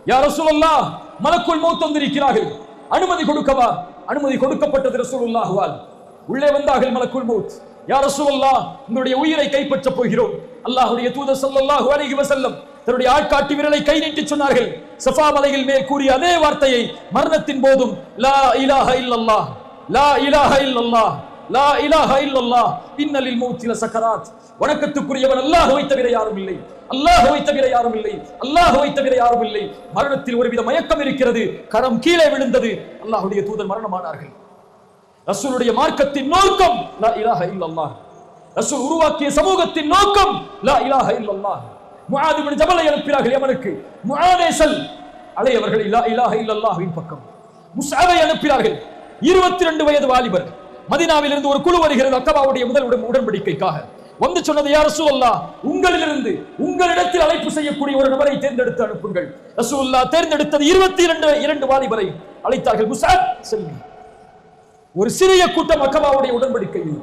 யா ரசூலுல்லாஹ், மலக்குல் மௌத் வந்திருக்கிறார்கள், அனுமதி கொடுக்கவா? அனுமதி கொடுக்கப்பட்டது ரசூலுல்லாஹ்வால். உள்ளே வந்தார்கள் மலக்குல் மௌத். யா ரசூலுல்லாஹ், உங்களுடைய உயிரை கைப்பற்றப் போகிறோம். அல்லாஹ்வுடைய தூதர் ஸல்லல்லாஹு அலைஹி வஸல்லம் தன்னுடைய ஆட்காட்டி விரலை கை நீட்டி சொன்னார்கள். சஃபா மலையில் மேல் கூறிய அதே வார்த்தையை மரணத்தின் போதும், லா இலாஹ இல்லல்லாஹ், லா இலாஹ இல்லல்லாஹ், லா இலாஹ இல்லல்லாஹ், இன்னலில் மௌத்தி லசகராத். வணக்கத்துக்குரியவன் அல்லாஹ்வை தவிர யாரும் இல்லை, அல்லாஹ்வை தவிர யாரும் இல்லை, அல்லாஹ்வை தவிர யாரும் இல்லை. மரணத்தில் ஒருவித மயக்கம் இருக்கிறது. கரம் கீழே விழுந்தது. அல்லாஹ்வுடைய தூதர் மரணமானார்கள். ரசூலுடைய மார்க்கத்தின் நோக்கம் லா இலாஹ இல்லல்லாஹ். ரசூல் உருவாக்கிய சமூகத்தின் நோக்கம் லா இலாஹ இல்லல்லாஹ். முஆத் இப்னு ஜபலை அனுப்பினார்கள் யமனுக்கு. முஆதே செல், அலையவர்களை லா இலாஹ இல்லல்லாஹ்வின் பக்கம். முஸ்அபை அனுப்பினார்கள். 22 வயது வாலிபர். மதீனாவில் இருந்து ஒரு குழு வருகிறது அக்கபாவுடைய முதல் உடன்படிக்கைக்காக. வந்து சொன்னது, யா ரசூலல்லாஹ், உங்களிலிருந்து உங்களிடத்தில் அழைப்பு செய்யக்கூடிய ஒரு நபரை தேர்ந்தெடுத்து அனுப்புங்கள். ரசூலுல்லாஹ் தேர்ந்தெடுத்தது 22 வாலிபரை அழைத்தார்கள். முஸ்அப் செல்வி. ஒரு சிறிய கூட்டம் அக்கபாவுடைய உடன்படிக்கையில்,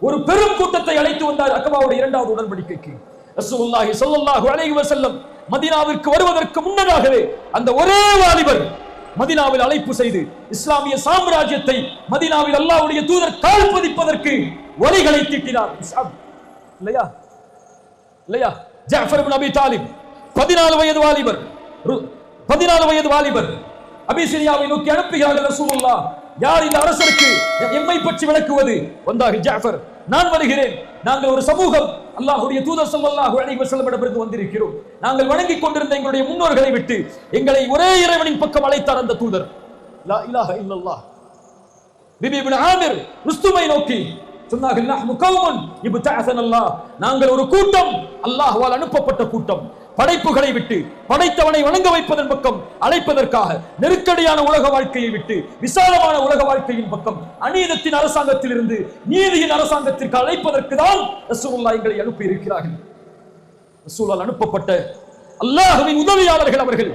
ஒரு பெரும் கூட்டத்தை அழைத்து வந்தார் அக்கபாவுடைய 2வது உடன்படிக்கைக்கு. ரசூலுல்லாஹி ஸல்லல்லாஹு அலைஹி வஸல்லம் மதீனாவிற்கு வருவதற்கு முன்னதாகவே அந்த ஒரே வாலிபர் மதீனாவில் அழைப்பு செய்து இஸ்லாமிய சாம்ராஜ்யத்தை மதீனாவில் அல்லாஹ்வுடைய தூதர் கால் பதிப்பதற்கு வழிகளை தீட்டினார். இல்லையா இல்லையா? ஜஅஃபர் இப்னு அபி தாலிப் 14 வயது வாலிபர் அபிசீனியாவை நோக்கி அனுப்புகிறார்கள் ரசூலுல்லாஹ். யார் இந்த அரசருக்கு எம்மை பற்றி விளக்குவது? வந்தார்கள் ஜாஃபர், நான் வருகிறேன். நாங்கள் ஒரு சமூகம், அல்லாஹ்வுடைய தூதர் ஸல்லல்லாஹு அலைஹி வஸல்லம் இடமிருந்து வந்திருக்கிறோம். நாங்கள் வணங்கிக் கொண்டிருந்த எங்களுடைய முன்னோர்களை விட்டு எங்களை ஒரே இறைவனின் பக்கம் அழைத்தார் அந்த தூதர். லா இலாஹ இல்லல்லாஹ். பிபி இப்னு ஆமிர் ருஸ்துமை நோக்கி சொன்னார்கள், நஹ்னு கௌமுன் இப்தஅஸன அல்லாஹ், நாங்கள் ஒரு கூட்டம், அல்லாஹ்வால் அனுப்பப்பட்ட கூட்டம். படைப்புகளை விட்டு படைத்தவனை வணங்க வைப்பதன் பக்கம் அழைப்பதற்காக, நெருக்கடியான உலக வாழ்க்கையை விட்டு விசாலமான உலக வாழ்க்கையின் பக்கம், அநீதத்தின் அரசாங்கத்தில் இருந்து நீதியின் அரசாங்கத்திற்கு அழைப்பதற்கு தான் ரசூலுல்லாஹ் எங்களை அனுப்பி இருக்கிறார்கள். ரசூலால் அனுப்பப்பட்ட அல்லாஹ்வின் உதவியாளர்கள் அவர்கள்.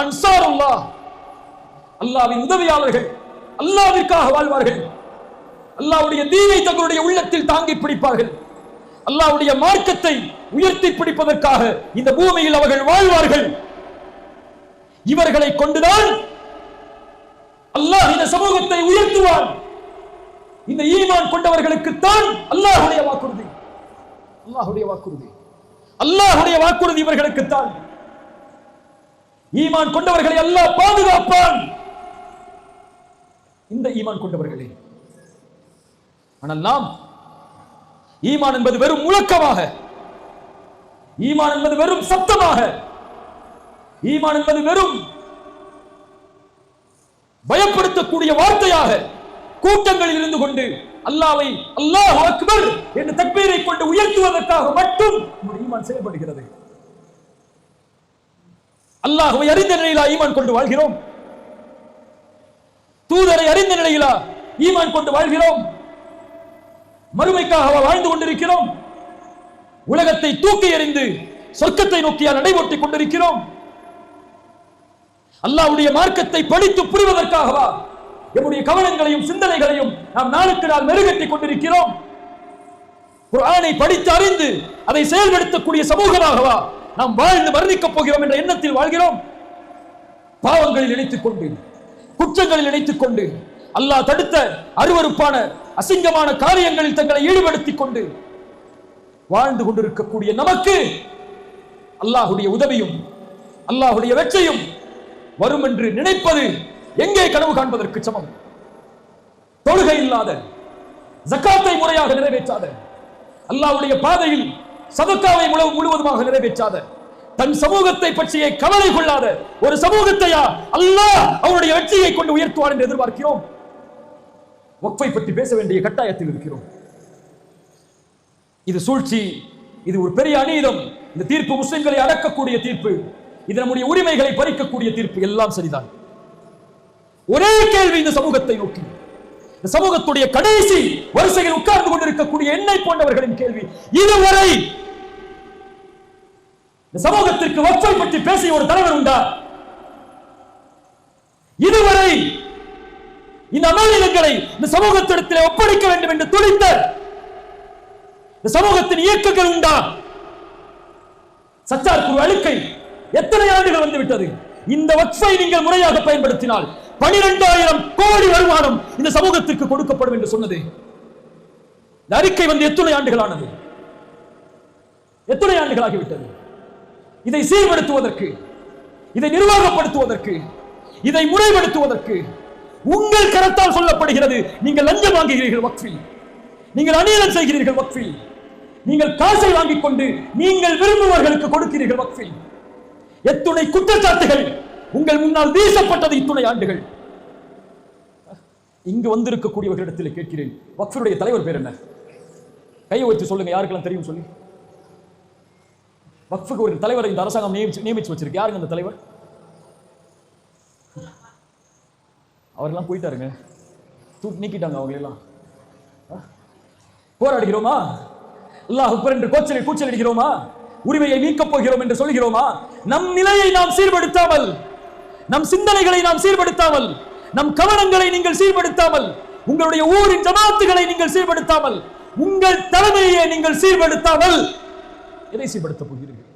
அன்சாருல்லாஹ், அல்லாஹ்வின் உதவியாளர்கள். அல்லாஹ்விற்காக வாழ்வார்கள். அல்லாஹ்வுடைய தீனை தங்களுடைய உள்ளத்தில் தாங்கி பிடிப்பார்கள். அல்லாஹ்வுடைய மார்க்கத்தை உயர்த்தி பிடிப்பதற்காக இந்த பூமியில் அவர்கள் வாழ்வார்கள். இவர்களை கொண்டுதான் அல்லாஹ் இந்த சமூகத்தை உயர்த்துவான். இந்த ஈமான் கொண்டவர்களுக்கு தான் அல்லாஹ்வுடைய வாக்குறுதி. அல்லாஹ்வுடைய வாக்குறுதி, அல்லாஹ்வுடைய வாக்குறுதி இவர்களுக்கு தான். ஈமான் கொண்டவர்களை அல்லாஹ் பாதுகாப்பான். இந்த ஈமான் கொண்டவர்களே. ஆனால் நாம் ஈமான் என்பது வெறும் முழக்கமாக, ஈமான் என்பது வெறும் சத்தமாக, ஈமான் என்பது வெறும் பயப்படுத்தக்கூடிய வார்த்தையாக கூட்டங்களில் இருந்து கொண்டு அல்லாஹ்வை அல்லாஹ் அக்பர் என்ற தக்பீரை கொண்டு உயர்த்துவதற்காக மட்டும் ஈமான் செயல்படுகிறது. அல்லாஹ்வை அறிந்த நிலையிலா ஈமான் கொண்டு வாழ்கிறோம்? தூதரை அறிந்த நிலையிலா ஈமான் கொண்டு வாழ்கிறோம்? மறுமைக்காக வாழ்ந்து கொண்டிருக்கிறோம்? உலகத்தை தூக்கி எறிந்து சொர்க்கத்தை நோக்கியா நடைபோட்டிக் கொண்டிருக்கிறோம்? அல்லாஹ்வுடைய மார்க்கத்தை படித்து புரிவதற்காகவா நம்முடைய கவனங்களையும் சிந்தனைகளையும் நாம் நாளுக்கு நாள் மெருகட்டிக் கொண்டிருக்கிறோம்? குர்ஆனை படித்து அறிந்து அதை செயல்படுத்தக்கூடிய சமூகமாகவா நாம் வாழ்ந்து மரணிக்கப் போகிறோம் என்ற எண்ணத்தில் வாழ்கிறோம்? பாவங்களில் இணைத்துக் கொண்டு, குற்றங்களில் இணைத்துக் கொண்டு, அல்லாஹ் தடுத்த அருவருப்பான அசிங்கமான காரியங்களில் தங்களை ஈடுபடுத்திக் கொண்டு வாழ்ந்து கொண்டிருக்கக்கூடிய நமக்கு அல்லாஹ்வுடைய உதவியும் அல்லாஹ்வுடைய வெற்றியும் வரும் என்று நினைப்பது எங்கே கனவு காண்பதற்கு சமம்? தொழுகை இல்லாத, ஜக்காத்தை முறையாக நிறைவேற்றாத, அல்லாஹ்வுடைய பாதையில் சதக்காவை முழுவதுமாக நிறைவேற்றாத, தன் சமூகத்தை பற்றிய கவலை கொள்ளாத ஒரு சமூகத்தையா அல்லாஹ் அவருடைய வெற்றியை கொண்டு உயர்த்துவார் என்று எதிர்பார்க்கிறோம்? வக்ஃபை பற்றி பேச வேண்டிய கட்டாயத்தில் இருக்கிறோம். இது சூழ்ச்சி, இது ஒரு பெரிய அநீதம். இந்த தீர்ப்பு முஸ்லிம்களை அடக்கக்கூடிய தீர்ப்பு, இது நம்முடைய உரிமைகளை பறிக்கக்கூடிய தீர்ப்பு. எல்லாம் சரிதான். ஒரே கேள்வி இந்த சமூகத்தை நோக்கி, இந்த சமூகத்துடைய கடைசி வரிசையில் உட்கார்ந்து கொண்டிருக்கக்கூடிய என்னை போன்றவர்களின் கேள்வி, இதுவரை இந்த சமூகத்திற்கு வக்ஃபை பற்றி பேசிய ஒரு தலைவர் உண்டா? இதுவரை இந்த அமானிதங்களை இந்த சமூகத்திடத்தில் ஒப்படைக்க வேண்டும் என்று துடித்த இந்த சமூகத்தின் இயக்கங்கள் உண்டா? சச்சார் குரு அழுக்கை எத்தனை ஆண்டுகள் வந்துவிட்டது. இந்த வக்ஃபை நீங்கள் முறையாக பயன்படுத்தினால் 12,000 கோடி வருமானம் இந்த சமூகத்திற்கு கொடுக்கப்படும் என்று சொன்னது. இந்த அறிக்கை வந்து எத்தனை ஆண்டுகளானது? எத்தனை ஆண்டுகளாகிவிட்டது? இதை சீர்படுத்துவதற்கு, இதை நிர்வாகப்படுத்துவதற்கு, இதை முறைப்படுத்துவதற்கு உங்கள் கரத்தால் சொல்லப்படுகிறது. நீங்கள் லஞ்சம் வாங்குகிறீர்கள் வக்ஃபில், நீங்கள் அநியாயம் செய்கிறீர்கள் வக்ஃபில், நீங்கள் காசை வாங்கிக் கொண்டு நீங்கள் விரும்புவர்களுக்கு கொடுக்கிறீர்கள் வக்ஃபில். எத்துணை குற்றச்சாட்டுகள் உங்கள் முன்னால் வீசப்பட்டது இத்துணை ஆண்டுகள். இங்கு வந்திருக்கக்கூடியவர்களிடத்தில் கேட்கிறேன், வக்ஃபுடைய தலைவர் பேர் என்ன? கையை வைத்து சொல்லுங்க, யாருக்கெல்லாம் தெரியும் சொல்லி. வக்ஃபுக்கு ஒரு தலைவரை இந்த அரசாங்கம் நியமிச்சு வச்சிருக்கு. யாருங்க அந்த தலைவர்? அவரெல்லாம் போயிட்டாருங்க, தூக்கி நீக்கிட்டாங்க அவங்களெல்லாம். போராடுகிறோமா? அல்லாஹ் அக்பர் என்று கூச்சல் அடிக்கிறோமா? உரிமையை மீட்கப் போகிறோம் என்று சொல்கிறோமா? நம் நிலையை நாம் சீர்படுத்தாமல், நம் சிந்தனைகளை நாம் சீர்படுத்தாமல், நம் கவனங்களை நீங்கள் சீர்படுத்தாமல், உங்களுடைய ஊரின் ஜமாத்துகளை நீங்கள் சீர்படுத்தாமல், உங்கள் தலைமையை நீங்கள் சீர்படுத்தாமல் எதை சீர்படுத்த போகிறீர்கள்?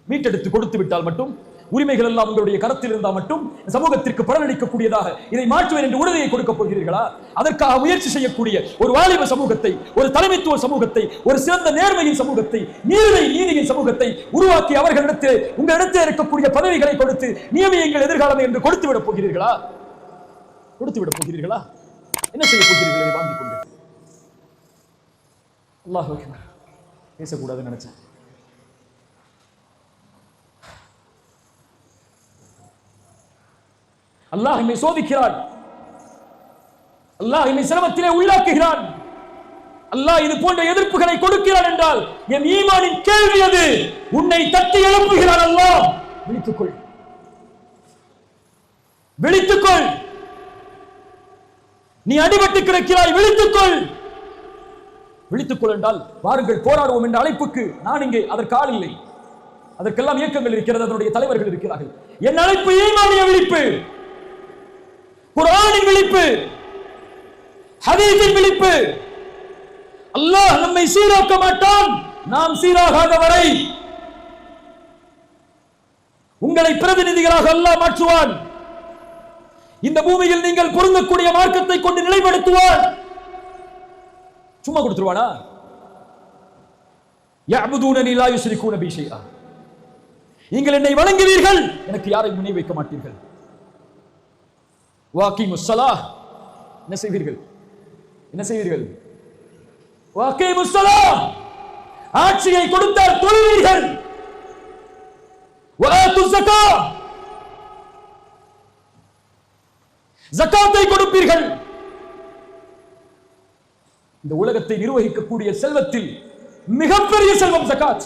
மீட்டெடுத்து கொடுத்து விட்டால் மட்டும், உரிமைகள் எல்லாம் உங்களுடைய கரத்தில் இருந்தால் மட்டும் சமூகத்திற்கு பலனளிக்கக்கூடியதாக இதை மாற்றுவேன் என்று உறுதியை கொடுக்க போகிறீர்களா? அதற்காக முயற்சி செய்யக்கூடிய ஒரு வாலிப சமூகத்தை, ஒரு தலைமைத்துவ சமூகத்தை, ஒரு சிறந்த நேர்மையின் சமூகத்தை, நீதியின் சமூகத்தை உருவாக்கி அவர்களிடத்தில் உங்களிடத்தில் இருக்கக்கூடிய பதவிகளை கொடுத்து நியமியுங்கள் எதிர்காலம் என்று கொடுத்து விட போகிறீர்களா? என்ன செய்ய போகிறீர்கள் இதை வாங்கிக் கொண்டு? அல்லாஹ் அக்பர். பேசக்கூடாதுன்னு நினைச்சேன். அல்லாஹ் என்னை சோதிக்கிறான். அல்லாஹ் என்னை சிரமத்திலே உள்ளாக்குகிறான். அல்லாஹ் இது போன்ற எதிர்ப்புகளை கொடுக்கிறான் என்றால் என் ஈமானின் கேள்வி அது. உன்னை தட்டி எழுப்புகிறான் அல்லாஹ். விழித்துக்கொள், விழித்துக்கொள். நீ அடிபட்டு கிடக்கிறாய், விழித்துக்கொள். விழித்துக்கொள் என்றால் வாருங்கள் போராடுவோம் என்ற அழைப்புக்கு நான் இங்கே அதற்கு ஆள் இல்லை. அதற்கெல்லாம் இயக்கங்கள் இருக்கிறது, அதனுடைய தலைவர்கள் இருக்கிறார்கள். என் அழைப்பு ஈமானிய விழிப்பு, குர்ஆனின் விழிப்பு, ஹதீஸின் விழிப்பு. அல்லாஹ் நம்மை சீராக்க மாட்டான் நாம் சீராகாத வரை. உங்களை பிரதிநிதிகளாக அல்லாஹ் மாற்றுவான். இந்த பூமியில் நீங்கள் பொருந்தக்கூடிய மார்க்கத்தை கொண்டு நிலைப்படுத்துவான். சும்மா கொடுத்துருவானா? யஅபுதூனனி லா யுஷ்ரிகூன பி ஷைஆ. நீங்கள் என்னை வணங்குவீர்கள், எனக்கு யாரையும் இணை வைக்க மாட்டீர்கள். வாகீமுஸ் ஸலாஹ். என்ன செய்வீர்கள்? என்ன செய்வீர்கள்? வாகீமுஸ் ஸலாஹ். ஆட்சியை கொடுத்தால் தொழுவீர்கள். வஆத்து ஸகாத். ஜகாத்தை கொடுப்பீர்கள். இந்த உலகத்தை நிர்வகிக்கக்கூடிய செல்வத்தில் மிகப்பெரிய செல்வம் ஜகாத்.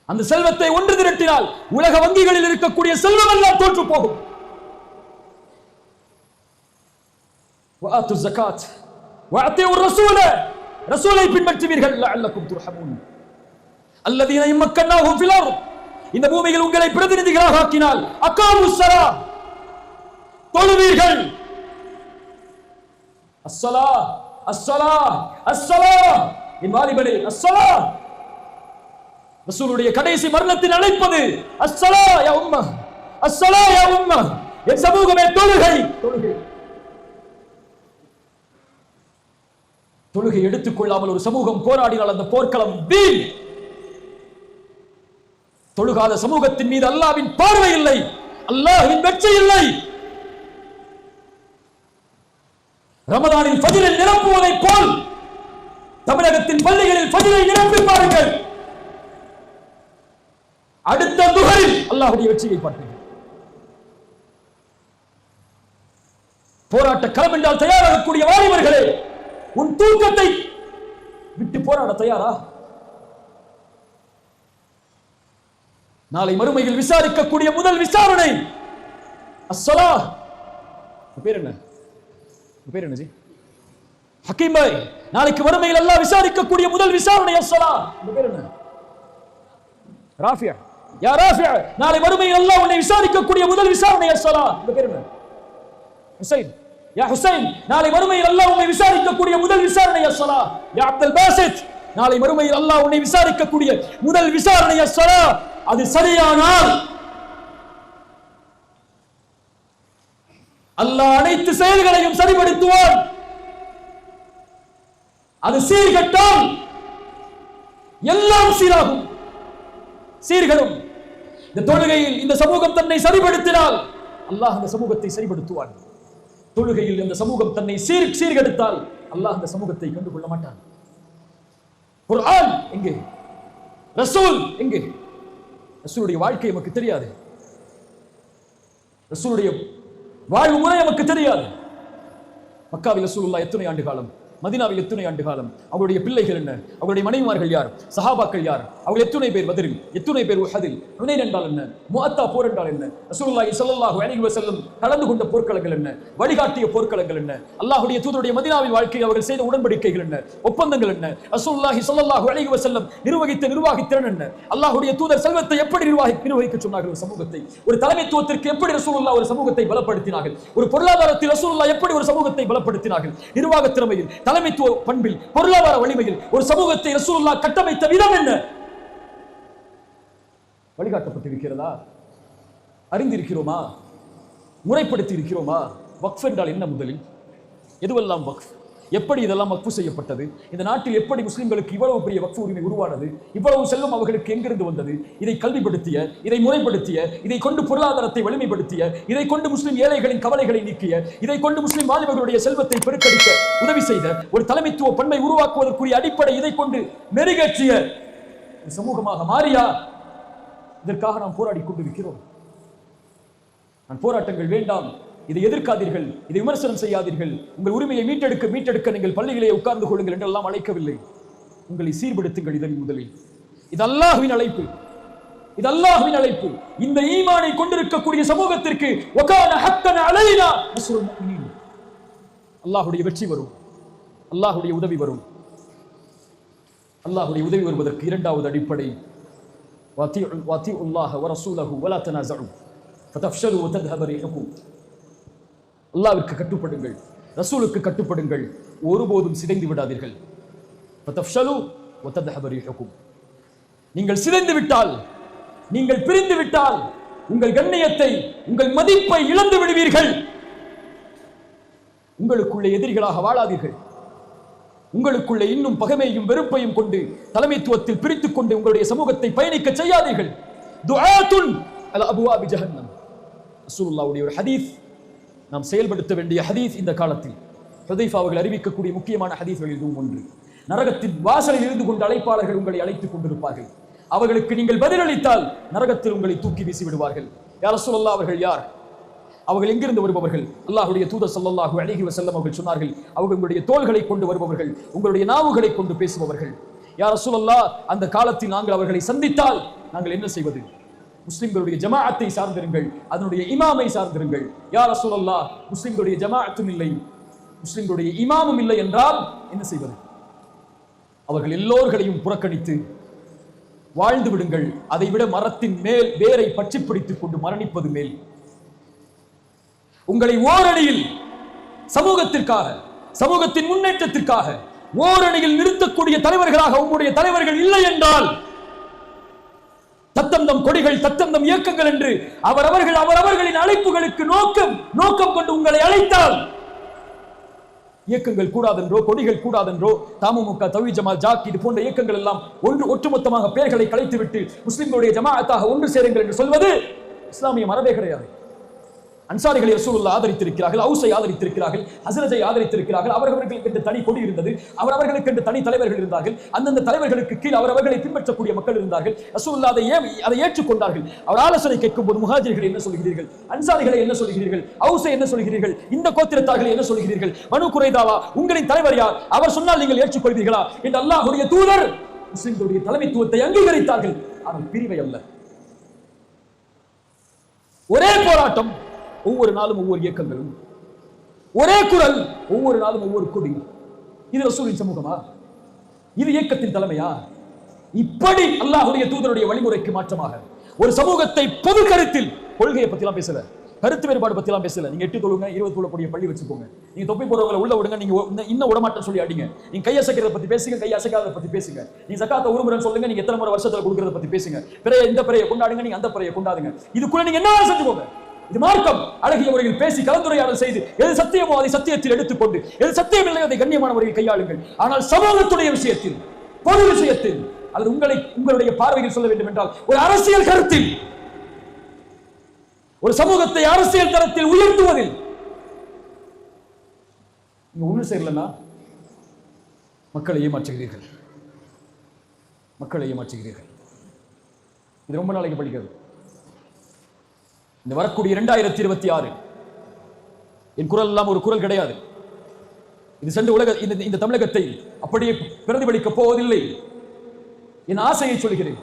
அந்த செல்வத்தை ஒன்று திரட்டினால் உலக வங்கிகளில் இருக்கக்கூடிய செல்வம் எல்லாம் தோற்று போகும். وآتوا الزكاة وأطيعوا الرسول. ரசூலை பின்பற்றுவீர்கள். லஅல்லக்கும் துர்ஹமூன். الذين يمكناهم في الأرض. இந்த பூமியில் உங்களை பிரதிநிதிகளாக ஆக்கினால் அகாமுஸ் ஸலா. தொழுவீர்கள். அஸ்ஸலா அஸ்ஸலா அஸ்ஸலா. என் வாலிபனே, அஸ்ஸலா. ரசூலுடைய கடைசி மரணத்தின் அழைப்பது அஸ்ஸலா யா உம்ம, அஸ்ஸலா யா உம்ம. என் சமூகமே தொழுகை, தொழுகை. தொழுகை எடுத்துக்கொள்ளாமல் ஒரு சமூகம் போராடினால் அந்த போர்க்களம் வீண். தொழுகாத சமூகத்தின் மீது அல்லாஹ்வின் பார்வை இல்லை, அல்லாஹ்வின் வெற்றி இல்லை. ரமதானில் ஃபஜ்ரை நிரப்புவதைப் போல் தமிழகத்தின் பள்ளிகளில் ஃபஜ்ரை நிரப்பி பாருங்கள். அடுத்த துஹரில் அல்லாஹ்வுடைய வெற்றியை பார்ப்பீர்கள். போராட்ட களம் என்றால் தயாராகக்கூடிய வாலிபர்களே, உன் தூக்கத்தை விட்டு போராட தயாரா? நாளை மறுமையில் விசாரிக்கக்கூடிய முதல் விசாரணை அஸ்ஸலா. பேர் என்ன? பேர் என்ன ஜி? ஹக்கீம் பாய். நாளைக்கு மறுமையில் அல்லாஹ் விசாரிக்கக்கூடிய முதல் விசாரணை அஸ்ஸலா. பேர் என்ன? ராஃபியா. யா ராஃபியா, நாளை மறுமையில் அல்லாஹ் உன்னை விசாரிக்கக்கூடிய முதல் விசாரணை அஸ்ஸலா. பேர் என்ன? ஹுசைன். யா ஹுசைன், நாளை மறுமையில் அல்லாஹ் உன்னை விசாரிக்கக்கூடிய முதல் விசாரணை அஸ்ஸலா. யா அப்துல் பாசித், நாளை மறுமையில் அல்லாஹ் உன்னை விசாரிக்கக்கூடிய முதல் விசாரணை அஸ்ஸலா. அது சரியானால் அல்லாஹ் அனைத்து செயல்களையும் சரிபடுத்துவான். அது சீர்கட்டால் எல்லாம் சீராகும், சீர்கடும். இந்த தொழுகையில் இந்த சமூகம் தன்னை சரிபடுத்தினால் அல்லாஹ் அந்த சமூகத்தை சரிபடுத்துவான். தொழுகையில் இந்த சமூகம் தன்னை சீர்கெடுத்தால் அல்லாஹ் அந்த சமூகத்தை கண்டுகொள்ள மாட்டான். குர்ஆன் எங்கே? ரசூல் எங்கே? ரசூலுடைய வாழ்க்கை நமக்கு தெரியாது, ரசூலுடைய வாழ்வு முறை நமக்கு தெரியாது. மக்காவில் ரசூலுல்லாஹ் எத்தனை ஆண்டு காலம், மதீனாவில் எத்தனை ஆண்டு காலம், அவருடைய பிள்ளைகள் என்ன, அவருடைய மனைவிமார்கள் யார், சஹாபாக்கள் யார், அவர்கள் எத்தனை பேர் பத்ரில், எத்தனை பேர் உஹதில், ஹுனைன் என்றால் என்ன, முஅத்தா போர் என்றால் என்ன, ரசூலுல்லாஹி ஸல்லல்லாஹு அலைஹி வஸல்லம் கலந்து கொண்ட போர்க்களங்கள் என்ன, வழிகாட்டிய போர்க்களங்கள் என்ன, அல்லாஹ்வுடைய தூதருடைய மதீனாவில் வாழ்க்கையில் அவர்கள் செய்த உடன்படிக்கைகள் என்ன, ஒப்பந்தங்கள் என்ன, ரசூலுல்லாஹி ஸல்லல்லாஹு அலைஹி வஸல்லம் நிர்வகித்த நிர்வாகத்திறன் என்ன, அல்லாஹ்வுடைய தூதர் செல்வத்தை எப்படி நிர்வகிக்க சொன்னார்கள், ஒரு சமூகத்தை, ஒரு தலைமைத்துவத்திற்கு எப்படி ரசூலுல்லாஹ் ஒரு சமூகத்தை பலப்படுத்தினார்கள், ஒரு பொருளாதாரத்தில் ரசூலுல்லாஹ் எப்படி ஒரு சமூகத்தை பலப்படுத்தினார்கள், நிர்வாக திறமையில், தலைமைத்துவ பண்பில், பொருளாதார வலிமையில் ஒரு சமூகத்தை ரசூலுல்லாஹ் கட்டமைத்த விதம் என்ன வழிகாட்டப்பட்டிருக்கிறதா? அறிந்திருக்கிறோமா? முறைப்படுத்தி இருக்கிறோமா? வக்ஃப் என்றால் என்ன? முதலில் எதுவெல்லாம் வக்ஃப், எப்படி இதெல்லாம் வக்ஃபு செய்யப்பட்டது? இந்த நாட்டில் எப்படி முஸ்லிம்களுக்கு இவ்வளவு பெரிய வக்ஃபு உரிமை உருவானது? இவ்வளவு செல்வம் அவர்களுக்கு எங்கிருந்து வந்தது? இதை கல்விப்படுத்திய, இதை முறைப்படுத்திய, இதை கொண்டு பொருளாதாரத்தை வலிமைப்படுத்திய, இதை கொண்டு முஸ்லிம் ஏழைகளின் கவலைகளை நீக்கிய, இதை கொண்டு முஸ்லிம் வாலிபர்களுடைய செல்வத்தை பெருக்கெடுக்க உதவி செய்த ஒரு தலைமைத்துவ பண்பை உருவாக்குவதற்குரிய அடிப்படை இதை கொண்டு மெருகேற்றிய சமூகமாக மாறியா? இதற்காக நாம் போராடி கொண்டிருக்கிறோம். நான் போராட்டங்கள் வேண்டாம், இதை எதிர்க்காதீர்கள், இதை விமர்சனம் செய்யாதீர்கள், உங்கள் உரிமையை மீட்டெடுக்க நீங்கள் பள்ளிகளே உட்கார்ந்து கொள்ளுங்கள் என்றெல்லாம் அழைக்கவில்லை. உங்களை சீர்படுத்துங்கள். இதன் முதலில் இது அல்லாஹ்வின் அழைப்பு, இது அல்லாஹ்வின் அழைப்பு. இந்த ஈமானை கொண்டிருக்கக்கூடிய சமூகத்திற்கு அல்லாஹ்வுடைய வெற்றி வரும், அல்லாஹ்வுடைய உதவி வரும். அல்லாஹ்வுடைய உதவி வருவதற்கு இரண்டாவது அடிப்படை வஅத்தியுல்லாஹ வரசூலஹு வலா தனாஸஉ ஃபதஃப்ஷலு வதذهب ரீஹுக்கும். அல்லாஹ்விற்கு கட்டுப்படுங்கள், ரசூலுக்கு கட்டுப்படுங்கள், ஒருபோதும் சிதைந்து விடாதீர்கள். ஃபதஃப்ஷலு வதذهب ரீஹுக்கும். நீங்கள் சிதைந்து விட்டால், நீங்கள் பிரிந்து விட்டால் உங்கள் கண்ணியத்தை, உங்கள் மதிப்பை இழந்து விடுவீர்கள். உங்களுக்குள்ளே எதிரிகளாக வாழாதீர்கள். உங்களுக்குள்ளே இன்னும் பகைமையும் வெறுப்பையும் கொண்டு தலைமைத்துவத்தில் பிரித்துக் கொண்டு உங்களுடைய சமூகத்தை பயணிக்க செய்யாதீர்கள். துஆத்துன் அலா அபுவாபி ஜஹன்னம். ரசூலுல்லாஹ்வுடைய ஒரு ஹதீஸ், நாம் செயல்படுத்த வேண்டிய ஹதீஸ். இந்த காலத்தில் ஹுதைஃபா அவர்கள் அறிவிக்கக்கூடிய முக்கியமான ஹதீஸ்களில் இதுவும் ஒன்று. நரகத்தின் வாசலில் இருந்து கொண்டு அழைப்பாளர்கள் உங்களை அழைத்துக் கொண்டிருப்பார்கள். அவர்களுக்கு நீங்கள் பதிலளித்தால் நரகத்தில் உங்களை தூக்கி வீசி விடுவார்கள். யா ரசூலல்லாஹ், அவர்கள் யார்? அவர்கள் எங்கிருந்து வருபவர்கள்? அல்லாஹ்வுடைய தூதர் ஸல்லல்லாஹு அலைஹி வஸல்லம் அவர்கள் சொன்னார்கள், அவர்கள் உங்களுடைய தோள்களை கொண்டு வருபவர்கள், உங்களுடைய நாவுகளை கொண்டு பேசுபவர்கள். யா ரசூலல்லாஹ், அந்த காலத்தில் நாங்கள் அவர்களை சந்தித்தால் நாங்கள் என்ன செய்வது? முஸ்லிம்களுடைய ஜமாஅத்தை சார்ந்திருங்கள், அதனுடைய இமாமை சார்ந்திருங்கள். யா ரசூலல்லாஹ், முஸ்லிம்களுடைய ஜமாஅத்தும் இல்லை, முஸ்லிம்களுடைய இமாமும் இல்லை என்றால் என்ன செய்வது? அவர்கள் எல்லோர்களையும் புறக்கணித்து வாழ்ந்து விடுங்கள். அதைவிட மரத்தின் மேல் வேரை பற்றி பிடித்துக் கொண்டு மரணிப்பது மேல். உங்களை ஓரணியில் சமூகத்திற்காக, சமூகத்தின் முன்னேற்றத்திற்காக ஓரணியில் நிறுத்தக்கூடிய தலைவர்களாக உங்களுடைய தலைவர்கள் இல்லை என்றால், தத்தந்தம் கொடிகள், தத்தந்தம் இயக்கங்கள் என்று அவரவர்களின் அழைப்புகளுக்கு நோக்கம் கொண்டு உங்களை அழைத்தால், இயக்கங்கள் கூடாதென்றோ, கொடிகள் கூடாதென்றோ, தமுமுக, தௌஹீத் ஜமாத், ஜாக் இது போன்ற இயக்கங்கள் எல்லாம் ஒட்டுமொத்தமாக பெயர்களை கலைத்துவிட்டு முஸ்லிம்களுடைய ஜமாஅத்தாக ஒன்று சேருங்கள் என்று சொல்வது இஸ்லாமிய மரபே கிடையாது. அன்சாரிகளை ரசூலுல்லாஹ் ஆதரித்திருக்கிறார்கள், அவுஸை ஆதரித்திருக்கிறார்கள், ஹஸ்ரஜை ஆதரித்திருக்கிறார்கள். அவர்களுக்கு என்று தனி கொடி இருந்தது, அவரவர்களுக்கு என்று தனி தலைவர்கள் இருந்தார்கள். அந்தந்த தலைவர்களுக்கு கீழ் அவரவர்களை பின்பற்றக்கூடிய மக்கள் இருந்தார்கள். ரசூலுல்லாஹ் அதை ஏற்றுக்கொண்டார்கள். அவர் ஆலோசனை கேட்கும் போது, முஹாஜிர்கள் என்ன சொல்கிறீர்கள், அன்சாரிகளை என்ன சொல்கிறீர்கள், அவுஸை என்ன சொல்கிறீர்கள், இந்த கோத்திரத்தார்களை என்ன சொல்கிறீர்கள், பனு குறைதாவா உங்களின் தலைவர் யார், அவர் சொன்னால் நீங்கள் ஏற்றுக்கொள்வீர்களா என்று அல்லாஹ்வுடைய தூதர் முஸ்லிம்களுடைய தலைமைத்துவத்தை அங்கீகரித்தார்கள். அவர் பிரிவை அல்ல. ஒரே போராட்டம், ஒவ்வொரு நாளும் ஒவ்வொரு இயக்கங்களும், ஒரே குரல், ஒவ்வொரு நாளும் ஒவ்வொரு கொடி. இது ரசூலின் சமூகமா? இது இயக்கத்தின் தலைமையா? இப்படி அல்லாஹ்வுடைய தூதருடைய வழிமுறைக்கு மாற்றமாக ஒரு சமூகத்தை பொது கருத்தில், கொள்கையை பத்திலாம் பேசல, கருத்து வேறுபாடு பத்திலாம் பேசல. நீங்க 8 தொழுங்க, 20 தொழக்கூடிய பள்ளி வச்சுக்கோங்க, நீங்க தொப்பி போறவங்களை உள்ள விடுங்க, நீங்க இன்னும் விடமாட்டேன்னு சொல்லி அடிங்க, நீங்க கை அசைக்கிறத பத்தி பேசுங்க, கை அசைக்காதத பத்தி பேசுங்க, நீங்க ஜகாத்தை ஒரு முறை சொல்லுங்க, நீங்க எத்தனை முறை வருஷத்துல கொடுக்கறத பத்தி பேசுங்க, இந்த பிறையை கொண்டாடுங்க, நீங்க அந்த பிறையை கொண்டாடுங்க, இதுக்குள்ள நீங்க என்ன செஞ்சுக்கோங்க. இது மார்க்கம். அழகிய முறையில் பேசி கலந்துரையாடல் செய்து எது சத்தியமோ அதை சத்தியத்தில் எடுத்துக்கொண்டு, எது சத்தியம் இல்லை அதை கண்ணியமான முறையில் கையாளுங்கள். ஆனால் சமூகத்துடைய விஷயத்தில், பொது விஷயத்தில், அது உங்களுடைய பார்வையில் சொல்ல வேண்டும் என்றால், ஒரு அரசியல் கருத்தில், ஒரு சமூகத்தை அரசியல் தரத்தில் உயர்த்துவதில் நீங்க ஒண்ணு சேரலன்னா மக்களை ஏமாற்றுகிறீர்கள், மக்களை ஏமாற்றுகிறீர்கள். இது ரொம்ப நாளைக்கு படிக்கிறது. இந்த வரக்கூடிய 2026 என் குரல் எல்லாம் ஒரு குரல் கிடையாது. இது சென்று இந்த தமிழகத்தை அப்படியே பிரதிபலிக்க போவதில்லை. என் ஆசையை சொல்கிறேன்.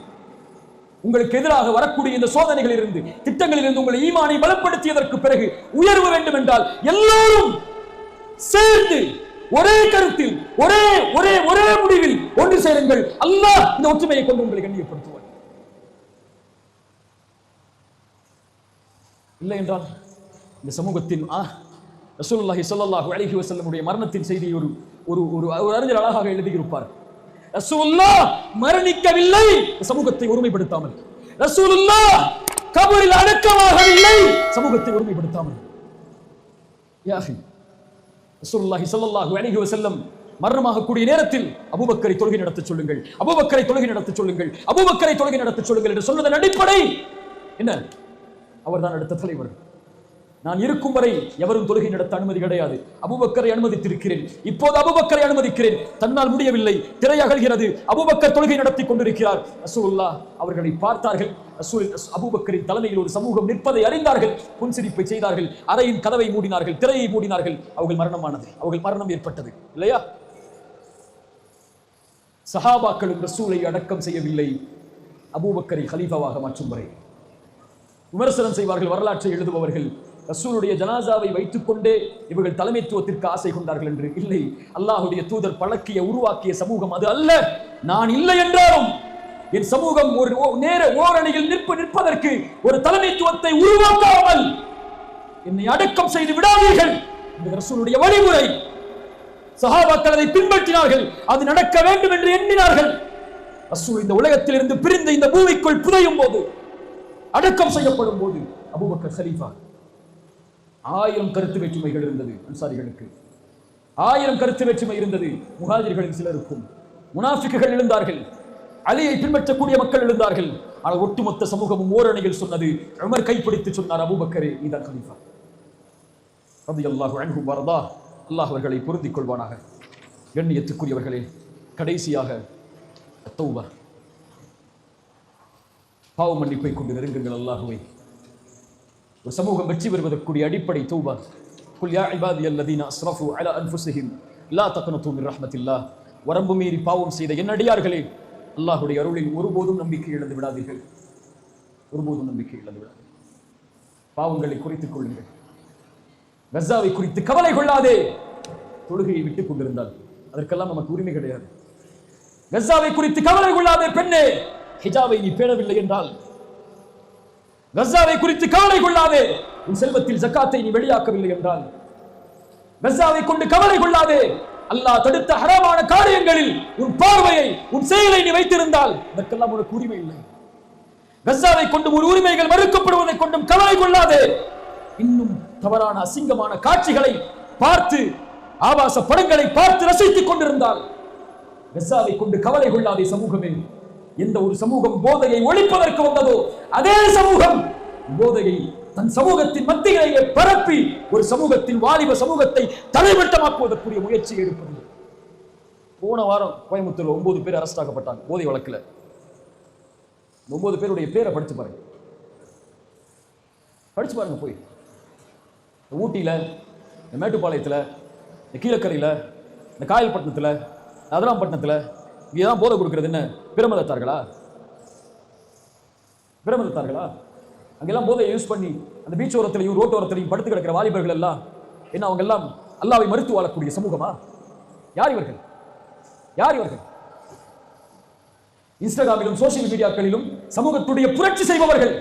உங்களுக்கு எதிராக வரக்கூடிய இந்த சோதனைகளில் இருந்து, திட்டங்களில் இருந்து உங்களை ஈமானை பலப்படுத்தியதற்கு பிறகு உயர்வு வேண்டும் என்றால் எல்லோரும் சேர்ந்து ஒரே கருத்தில், ஒரே ஒரே ஒரே முடிவில் ஒன்று சேருங்கள். அல்லாஹ் இந்த ஒற்றுமையை கொண்டு உங்களை கண்ணியப்படுத்துவார். இல்லை என்றால் இந்த சமூகத்தின் ரசூலுல்லாஹி ஸல்லல்லாஹு அலைஹி வஸல்லம் உடைய மரணத்தின் செய்தியை ஒரு அறிஞர் அழகாக எழுதியிருப்பார். ரசூலுல்லாஹ் மரணிக்கவில்லை சமூகத்தை ஒருமைப்படுத்தாமல், ரசூலுல்லாஹ் கபரில் அடக்கமாகவில்லை சமூகத்தை ஒருமைப்படுத்தாமல். யா அஹி, ரசூலுல்லாஹி ஸல்லல்லாஹு அலைஹி வஸல்லம் மரணமாக கூடிய நேரத்தில் அபூபக்கரை தொழுகை நடத்த சொல்லுங்கள், அபூபக்கரை தொழுகை நடத்த சொல்லுங்கள், அபூபக்கரை தொழுகை நடத்த சொல்லுங்கள் என்று சொன்னதன் அடிப்படை என்ன? அவர்தான் அடுத்த தலைவர். நான் இருக்கும் வரை எவரும் தொழுகை நடத்த அனுமதி கிடையாது. அபூபக்கரை அனுமதித்திருக்கிறேன், இப்போது அபூபக்கரை அனுமதிக்கிறேன். தன்னால் முடியவில்லை, திரை அகல்கிறது, அபூபக்கர் தொழுகை நடத்தி கொண்டிருக்கிறார். ரசூலுல்லாஹ் அவர்களை பார்த்தார்கள். அபூபக்கரின் தலைமையில் ஒரு சமூகம் நிற்பதை அறிந்தார்கள், புன்சிரிப்பை செய்தார்கள், அறையின் கதவை மூடினார்கள், திரையை மூடினார்கள். அவர்கள் மரணமானது, அவர்கள் மரணம் ஏற்பட்டது இல்லையா? சஹாபாக்களும் ரசூலை அடக்கம் செய்யவில்லை, அபூபக்கரை கலீஃபாவாக மாற்றும் வரை. விமர்சனம் செய்வார்கள் வரலாற்றை எழுதுபவர்கள், ரசூலுடைய ஜனாசாவை வைத்துக் கொண்டே இவர்கள் தலைமைத்துவத்திற்கு ஆசை கொண்டார்கள் என்று. இல்லை, அல்லாஹுடைய தூதர் பழக்கிய உருவாக்கிய சமூகம் அது அல்ல. நான் இல்லை என்றாலும் என் சமூகம் ஒரு ஓரணியில் நிற்பதற்கு ஒரு தலைமைத்துவத்தை உருவாக்காமல் என்னை அடக்கம் செய்து விடாதீர்கள் இந்த ரசூலுடைய வழிமுறை. சஹாபாக்கள் அதை பின்பற்றினார்கள், அது நடக்க வேண்டும் என்று எண்ணினார்கள். ரசூல் இந்த உலகத்தில் இருந்து பிரிந்து இந்த பூமிக்குள் புதையும் போது, அடக்கம் செய்யப்படும் போது அபூபக்கர் கலீஃபா. 1000 கருத்து வேற்றுமைகள் இருந்தது அன்சாரிகளுக்கு, 1000 கருத்து வேற்றுமை இருந்தது முஹாஜிர்களின் சிலருக்கும். முனாஃபிக்குகள் எழுந்தார்கள், அலியை பின்பற்றக்கூடிய மக்கள் எழுந்தார்கள். ஆனால் ஒட்டுமொத்த சமூகமும் ஓரணியில் சொன்னது. உமர் கைப்பிடித்து சொன்னார், அபூபக்கரே நீதான் கலீஃபா. ரலியல்லாஹு அன்ஹு வர்தா. அல்லாஹ் அவர்களை பொருந்திக் கொள்வானாக. கண்ணியத்துக்குரியவர்களே, கடைசியாக தௌபா, பாவ மன்னிப்பை கொண்டு நெருங்குங்கள் அல்லாஹ்வை. ஒரு சமூகம் வெற்றி பெறுவதற்குரிய அடிப்படை தௌபா. குல் யா இபாதியல்லதீன அஸ்ரஃபு அலா அன்ஃபுஸிஹிம் லா தக்னது மின் ரஹ்மத்தில்லாஹ். வரம்பு மீறி பாவம் செய்த என் அடியார்களே, அல்லாஹ்வுடைய அருளில் ஒருபோதும் நம்பிக்கை இழந்து விடாதீர்கள், ஒருபோதும் நம்பிக்கை இழந்து விடாதீர்கள். பாவங்களை குறைத்துக் கொள்ளுங்கள், கஸாவை குறித்து கவலை கொள்ளாதே. தொழுகையை விட்டுக் கொண்டிருந்தால் அதற்கெல்லாம் நமக்கு உரிமை கிடையாது. கஸாவை குறித்து கவலை கொள்ளாதே பெண்ணே, ஹிஜாபை நீ பேணவில்லை என்றால். கஸாவை குறித்து கவலை கொள்ளாதே, உன் செல்வத்தில் ஜக்காத்தை நீ வெளியாக்கவில்லை என்றால். கஸாவை கொண்டு கவலை கொள்ளாதே, அல்லாஹ் தடுத்த ஹராமான காரியங்களில் உன் பார்வையை, உன் செயலை நீ வைத்திருந்தால் அதற்கெல்லாம் உனக்கு உரிமை இல்லை. கஸாவை கொண்டு ஒரு உரிமைகள் மறுக்கப்படுவதை கொண்டும் கவலை கொள்ளாதே. இன்னும் தவறான அசிங்கமான காட்சிகளை பார்த்து, ஆபாச படங்களை பார்த்து ரசித்துக் கொண்டிருந்தால் கஸாவை கொண்டு கவலை கொள்ளாதே சமூகமே. எந்த ஒரு சமூகம் போதையை ஒழிப்பதற்கு வந்ததோ அதே சமூகம் போதையை தன் சமூகத்தின் மத்தியிலேயே பரப்பி ஒரு சமூகத்தின் வாலிப சமூகத்தை தலைமட்டமாக்குவதற்குரிய முயற்சியை எடுப்பது. போன வாரம் கோயம்புத்தூர்ல 9 பேர் அரெஸ்ட் ஆக்கப்பட்டாங்க போதை வழக்குல. 9 பேருடைய பேரை படிச்சு பாருங்க, படிச்சு பாருங்க. போய் ஊட்டியில, மேட்டுப்பாளையத்துல, கீழக்கரையில, இந்த காயல்பட்டினத்துல, அதராம்பட்டினத்துல இங்கேதான் போதை கொடுக்கிறது என்ன பிரமதத்தார்களா? பிரமதத்தார்களா? அங்கெல்லாம் போதை யூஸ் பண்ணி அந்த பீச் ஓரத்திலையும் ரோட்டு ஓரத்திலையும் படுத்து கிடக்கிற வாலிபர்கள் எல்லாம் என்ன, அவங்க எல்லாம் அல்லாஹ்வை மறுத்து வாழக்கூடிய சமூகமா? யார் இவர்கள்? யார் இவர்கள்? இன்ஸ்டாகிராமிலும் சோசியல் மீடியாக்களிலும் சமூகத்துடைய புரட்சி செய்பவர்கள்.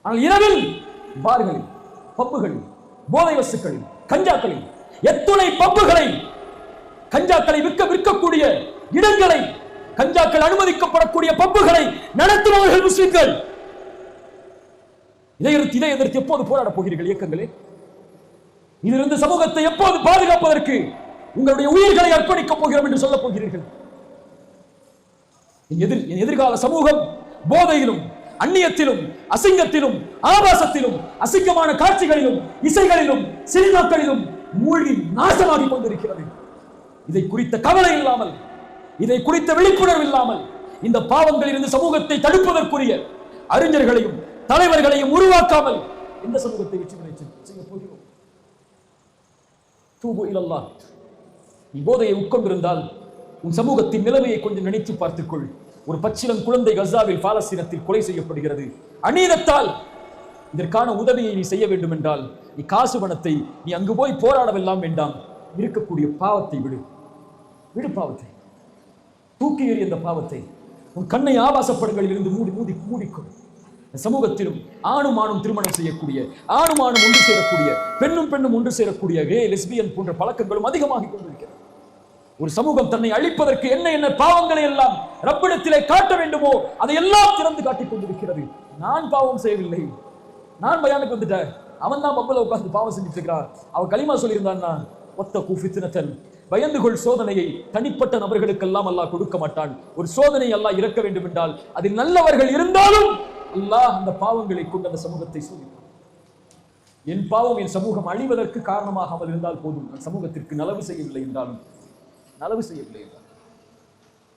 ஆனால் இரவில் பார்களில், பப்புகளில், போதை வஸ்துக்களில், கஞ்சாக்களில், எத்துணை பப்புகளை, கஞ்சாக்களை விற்கக்கூடிய இடங்களை, கஞ்சாக்கள் அனுமதிக்கப்படக்கூடிய பப்புகளை நடத்துபவர்கள் முஸ்லிம்கள். இதை எதிர்த்து எப்போது போராட போகிறீர்கள் இயக்கங்களே? இதிலிருந்து சமூகத்தை எப்போது பாதுகாப்பதற்கு உங்களுடைய உயிர்களை அர்ப்பணிக்கப் போகிறோம் என்று சொல்ல போகிறீர்கள்? எதிர்கால சமூகம் போதையிலும், அந்நியத்திலும், அசிங்கத்திலும், ஆபாசத்திலும், அசிங்கமான காட்சிகளிலும், இசைகளிலும், சினிமாக்களிலும் மூழ்கி நாசமாகி கொண்டிருக்கிறது. இதை குறித்த கவலை இல்லாமல், இதை குறித்த விழிப்புணர்வு இல்லாமல் இந்த பாவங்களில் இருந்து சமூகத்தை தடுப்பதற்குரிய அறிஞர்களையும் தலைவர்களையும் உருவாக்காமல் இந்த சமூகத்தை வெற்றி பெற செய்ய போகிறோம். தூபு இலல்லாஹ். நீ போதையை உட்கொண்டிருந்தால் உன் சமூகத்தின் நிலைமையை கொஞ்சம் நினைத்து பார்த்துக்கொள். ஒரு பச்சிளம் குழந்தை கஸாவில் பாலஸ்தீனத்தில் கொலை செய்யப்படுகிறது. அநீதத்தால் இதற்கான உதவியை நீ செய்ய வேண்டும் என்றால் நீ காசு பணத்தை நீ அங்கு போய் போராடவெல்லாம் வேண்டாம். இருக்கக்கூடிய பாவத்தை விடு, விடு பாவத்தை, தூக்கி எறி அந்த பாவத்தை. உன் கண்ணை ஆபாசப்படங்களில் இருந்து மூடிக்கொள். சமூகத்திலும் ஆணும் ஆணும் திருமணம் செய்யக்கூடிய, ஆணும் ஆணும் ஒன்று சேரக்கூடிய, பெண்ணும் பெண்ணும் ஒன்று சேரக்கூடிய கே லெஸ்பியன் போன்ற பழக்கங்களும் அதிகமாகி கொண்டிருக்கிறது. ஒரு சமூகம் தன்னை அழிப்பதற்கு என்ன என்ன பாவங்களை எல்லாம் ரப்பிடத்திலே காட்ட வேண்டுமோ அதை எல்லாம் திறந்து காட்டிக் கொண்டிருக்கிறது. நான் பாவம் செய்யவில்லை, நான் பயானுக்கு வந்துட்டேன், அவன் தான் பப்பல உட்கார்ந்து பாவம் செஞ்சுட்டு இருக்கிறான். அவன் களிமா சொல்லியிருந்தான்னா வத்தகு ஃபித்னத்தன், பயந்து கொள் சோதனையை தனிப்பட்ட நபர்களுக்கெல்லாம் அல்லாஹ் கொடுக்க மாட்டான். ஒரு சோதனை அல்லாஹ் இறக்க வேண்டும் என்றால் அதில் நல்லவர்கள் இருந்தாலும் அல்லாஹ் அந்த பாவங்களை கொண்டு அந்த சமூகத்தை சோதிப்பான். என் பாவம் என் சமூகம் அழிவதற்கு காரணமாக அவள் இருந்தால் போதும். அந்த சமூகத்திற்கு நலவு செய்யவில்லை என்றாலும்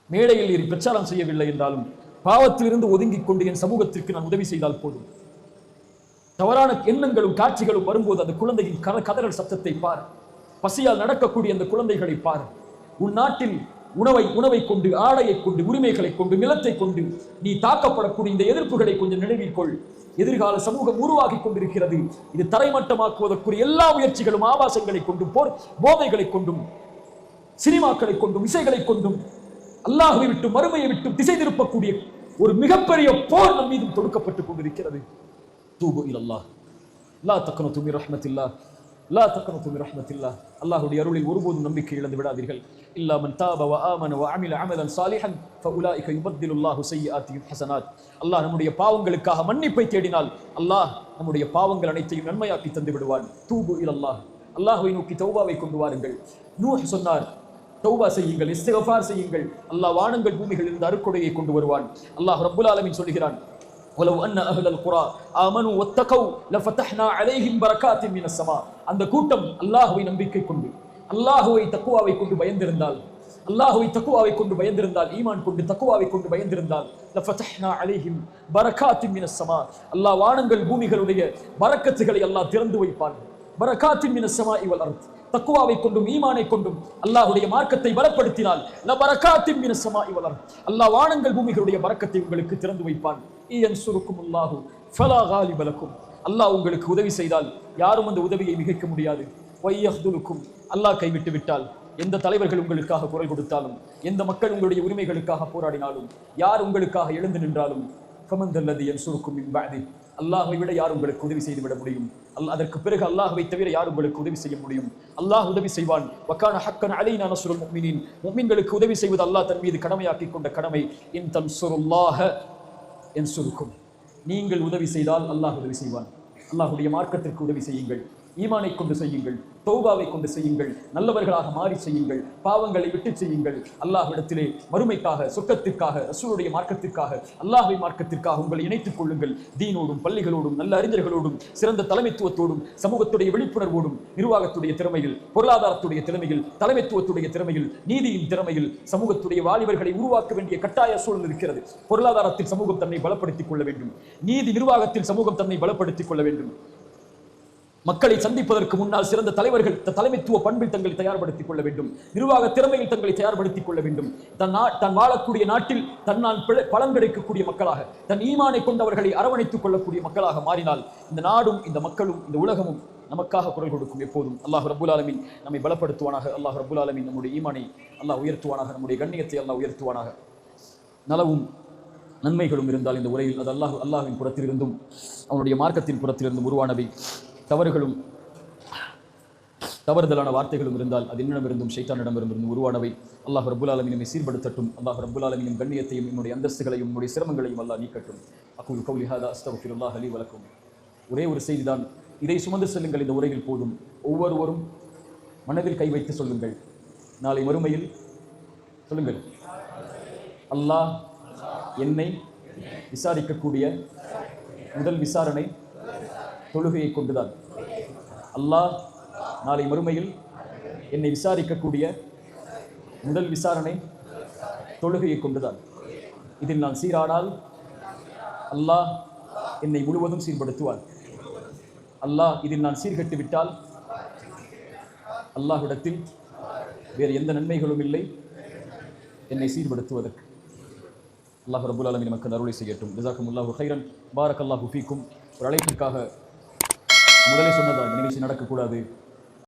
மேடையில் ஏறி பிரச்சாரம் செய்யவில்லை என்றாலும் பாவத்திலிருந்து ஒதுங்கிக் கொண்டு என் சமூகத்திற்கு நான் உதவி செய்தால் போதும். தவறான எண்ணங்களும் காட்சிகளும் வரும்போது அந்த குழந்தையின் கதறல் சத்தத்தை பார். பசியால் நடக்கக்கூடிய அந்த குழந்தைகளை பார். உன் நாட்டில் உணவை கொண்டு, ஆடையை கொண்டு, உரிமைகளை கொண்டு, நிலத்தை கொண்டு நீ தாக்கப்படக்கூடிய இந்த எதிர்ப்புகளை கொஞ்சம் நினைவில் கொள். எதிர்கால சமூகம் உருவாகி கொண்டிருக்கிறது. இது தரைமட்டமாக்குவதற்குரிய எல்லா முயற்சிகளும் ஆபாசங்களை கொண்டும், போதைகளை கொண்டும், சினிமாக்களை கொண்டும், இசைகளை கொண்டும், அல்லாஹ்வை விட்டு மறுமையை விட்டு திசை திருப்பக்கூடிய ஒரு மிகப்பெரிய போர் நம் மீதும் தொடுக்கப்பட்டுக் கொண்டிருக்கிறது. தூபு இலல்லாஹ், லா தக்னது மின் ரஹ்மத்தில்லாஹ், லா தக்னது மின் ரஹ்மத்தில்லாஹ். அல்லாஹ்வுடைய அருளில் ஒருபோதும் நம்பிக்கை இழந்து விடாதீர்கள். இல்லா மன் தாப வ ஆமன வ அமில அமலன் சாலிஹன் ஃபஉலாயிக யுபத்திலுல்லாஹு ஸய்யிஆத்திஹிம் ஹஸனாத். அல்லாஹ் நம்முடைய பாவங்களுக்காக மன்னிப்பை தேடினால் அல்லாஹ் நம்முடைய பாவங்கள் அனைத்தையும் நன்மையாக்கி தந்து விடுவான். தூபு இலல்லாஹ், அல்லாஹ்வை நோக்கி தௌபாவை கொண்டு வாருங்கள். நூஹ் சொன்னார், தௌபா செய்யுங்கள், இஸ்திக்ஃபார் செய்யுங்கள். அல்லாஹ் வானங்கள் பூமிகளில் இருந்து அருட்கொடையை கொண்டு வருவான். அல்லாஹ் ரப்புல் ஆலமீன் சொல்கிறான், வலவ் அன்ன அஹ்லல் குரா ஆமனு வத்தகவ் லஃபதஹ்னா அலைஹிம் பரகாத்தின் மினஸ் ஸமா. அந்த கூட்டம் அல்லாஹ்வை நம்பிக்கை கொண்டு, அல்லாஹ்வை தக்வாவை கொண்டு பயந்திருந்தால், ஈமான் கொண்டு தக்வாவை கொண்டு பயந்திருந்தால், லஃபதஹ்னா அலைஹிம் பரகாத்தின் மினஸ் ஸமா, அல்லாஹ் வானங்கள் பூமிகளுடைய பரக்கத்துகளை அல்லாஹ் திறந்து வைப்பான். பரகாத்தின் மினஸ் ஸமாஇ வல் அர்த். தக்வாவை கொண்டும் ஈமானை கொண்டும் அல்லாஹ்வுடைய மார்க்கத்தை பலப்படுத்தினால் லபரகாத்தின் மினஸ் ஸமாஇ வல் அர்த், அல்லாஹ் வானங்கள் பூமிகளுடைய பரக்கத்தை உங்களுக்கு திறந்து வைப்பான். இயன்சுருக்குமுல்லாஹு ஃபலா காலிப லக்கும். அல்லாஹ் உங்களுக்கு உதவி செய்தால் யாரும் அந்த உதவியை மிகைக்க முடியாது. வய்யஹ்துலுக்கும், அல்லாஹ் கைவிட்டு விட்டால், எந்த தலைவர்கள் உங்களுக்காக குரல் கொடுத்தாலும், எந்த மக்கள் உங்களுடைய உரிமைகளுக்காக போராடினாலும், யார் உங்களுக்காக எழுந்து நின்றாலும், ஃபமந்தல்லதி யன்சுருக்கும் மின் பஅதி, அல்லாஹ்வை விட யார் உங்களுக்கு உதவி செய்து விட முடியும்? அதற்கு பிறகு அல்லாஹ்வை தவிர யார் உங்களுக்கு உதவி செய்ய முடியும்? அல்லாஹ் உதவி செய்வான். வகான ஹக்கன் அலைனா நஸ்ருல் முஃமினீன். முஃமின்களுக்கு உதவி செய்வது அல்லாஹ் தன் மீது கடமையாக்கி கொண்ட கடமை. இன் தன்சுருல்லாஹ யன்சுருக்கும். நீங்கள் உதவி செய்தால் அல்லாஹ் உதவி செய்வான். அல்லாஹ்வுடைய மார்க்கத்திற்கு உதவி செய்யுங்கள். ஈமானை கொண்டு செய்யுங்கள், தௌபாவை கொண்டு செய்யுங்கள், நல்லவர்களாக மாறி செய்யுங்கள், பாவங்களை விட்டு செய்யுங்கள். அல்லாஹ்விடத்திலே மறுமைக்காக, சொர்க்கத்திற்காக, ரசூலுடைய மார்க்கத்திற்காக, அல்லாஹ்வின் மார்க்கத்திற்காக உங்களை இணைத்துக் கொள்ளுங்கள். தீனோடும், பள்ளிகளோடும், நல்ல அறிஞர்களோடும், சிறந்த தலைமைத்துவத்தோடும், சமூகத்துடைய விழிப்புணர்வோடும், நிர்வாகத்துடைய திறமையில், பொருளாதாரத்துடைய திறமையில், தலைமைத்துவத்துடைய திறமையில், நீதியின் திறமையில் சமூகத்துடைய வாலிபர்களை உருவாக்க வேண்டிய கட்டாய சூழல் இருக்கிறது. பொருளாதாரத்தில் சமூகம் தன்னை பலப்படுத்திக் கொள்ள வேண்டும். நீதி நிர்வாகத்தில் சமூகம் தன்னை பலப்படுத்திக் கொள்ள வேண்டும். மக்களை சந்திப்பதற்கு முன்னால் சிறந்த தலைவர்கள் தலைமைத்துவ பண்பில் தங்களை தயார்படுத்திக் கொள்ள வேண்டும். நிர்வாக திறமையில் தங்களை தயார்படுத்திக் கொள்ள வேண்டும். தன் வாழக்கூடிய நாட்டில் தன்னால் பலன் கிடைக்கக்கூடிய மக்களாக, தன் ஈமானை கொண்டவர்களை அரவணைத்துக் கொள்ளக்கூடிய மக்களாக மாறினால் இந்த நாடும், இந்த மக்களும், இந்த உலகமும் நமக்காக குரல் கொடுக்கும். எப்போதும் அல்லாஹ் ரப்புல் ஆலமீன் நம்மை பலப்படுத்துவானாக. அல்லாஹ் ரப்புல் ஆலமீன் நம்முடைய ஈமானை அல்லாஹ் உயர்த்துவானாக. நம்முடைய கண்ணியத்தை அல்லாஹ் உயர்த்துவானாக. நலவும் நன்மைகளும் இருந்தால் இந்த உரையில் அது அல்லாஹ்வின் புறத்திலிருந்தும் அவனுடைய மார்க்கத்தின் புறத்திலிருந்தும் உருவானவை. தவறுகளும் தவறுதலான வார்த்தைகளும் இருந்தால் அது என்னிடமிருந்தும் ஷைத்தானிடமிருந்தும் உருவானவை. அல்லாஹ் ரப்புல் ஆலமீன் நம்மை சீர்படுத்தட்டும். அல்லாஹ் ரப்புல் ஆலமீன் கண்ணியத்தையும், நம்முடைய அந்தஸ்துகளையும், நம்முடைய சிரமங்களையும் அல்லாஹ் நீக்கட்டும். அகூலு கௌலி ஹாதா அஸ்தக்ஃபிருல்லாஹ் லீ வ லக்கும். ஒரே ஒரு செய்திதான், இதை சுமந்து செல்லுங்கள். இந்த உரையில் போதும். ஒவ்வொருவரும் மனதில் கை வைத்து சொல்லுங்கள். நாளை மறுமையில் சொல்லுங்கள், அல்லாஹ் என்னை விசாரிக்கக்கூடிய முதல் விசாரணை தொழுகையை கொண்டுதான். அல்லாஹ் நாளை மறுமையில் என்னை விசாரிக்கக்கூடிய முதல் விசாரணை தொழுகையை கொண்டுதான். இதில் நான் சீரானால் அல்லாஹ் என்னை முழுவதும் சீர்படுத்துவான். அல்லாஹ் இதில் நான் சீர்கட்டு விட்டால் அல்லாஹ்விடத்தில் வேறு எந்த நன்மைகளும் இல்லை என்னை சீர்படுத்துவதற்கு. அல்லாஹ் ரப்புல் ஆலமீன் நமக்கு அருளை செய்யட்டும். ஜஸாக்குமுல்லாஹு கைரன். பாரக்கல்லாஹு ஃபீக்கும். ஒரு அழைப்பிற்காக முதலே சொன்னதா இந்த நிகழ்ச்சி நடக்கக்கூடாது,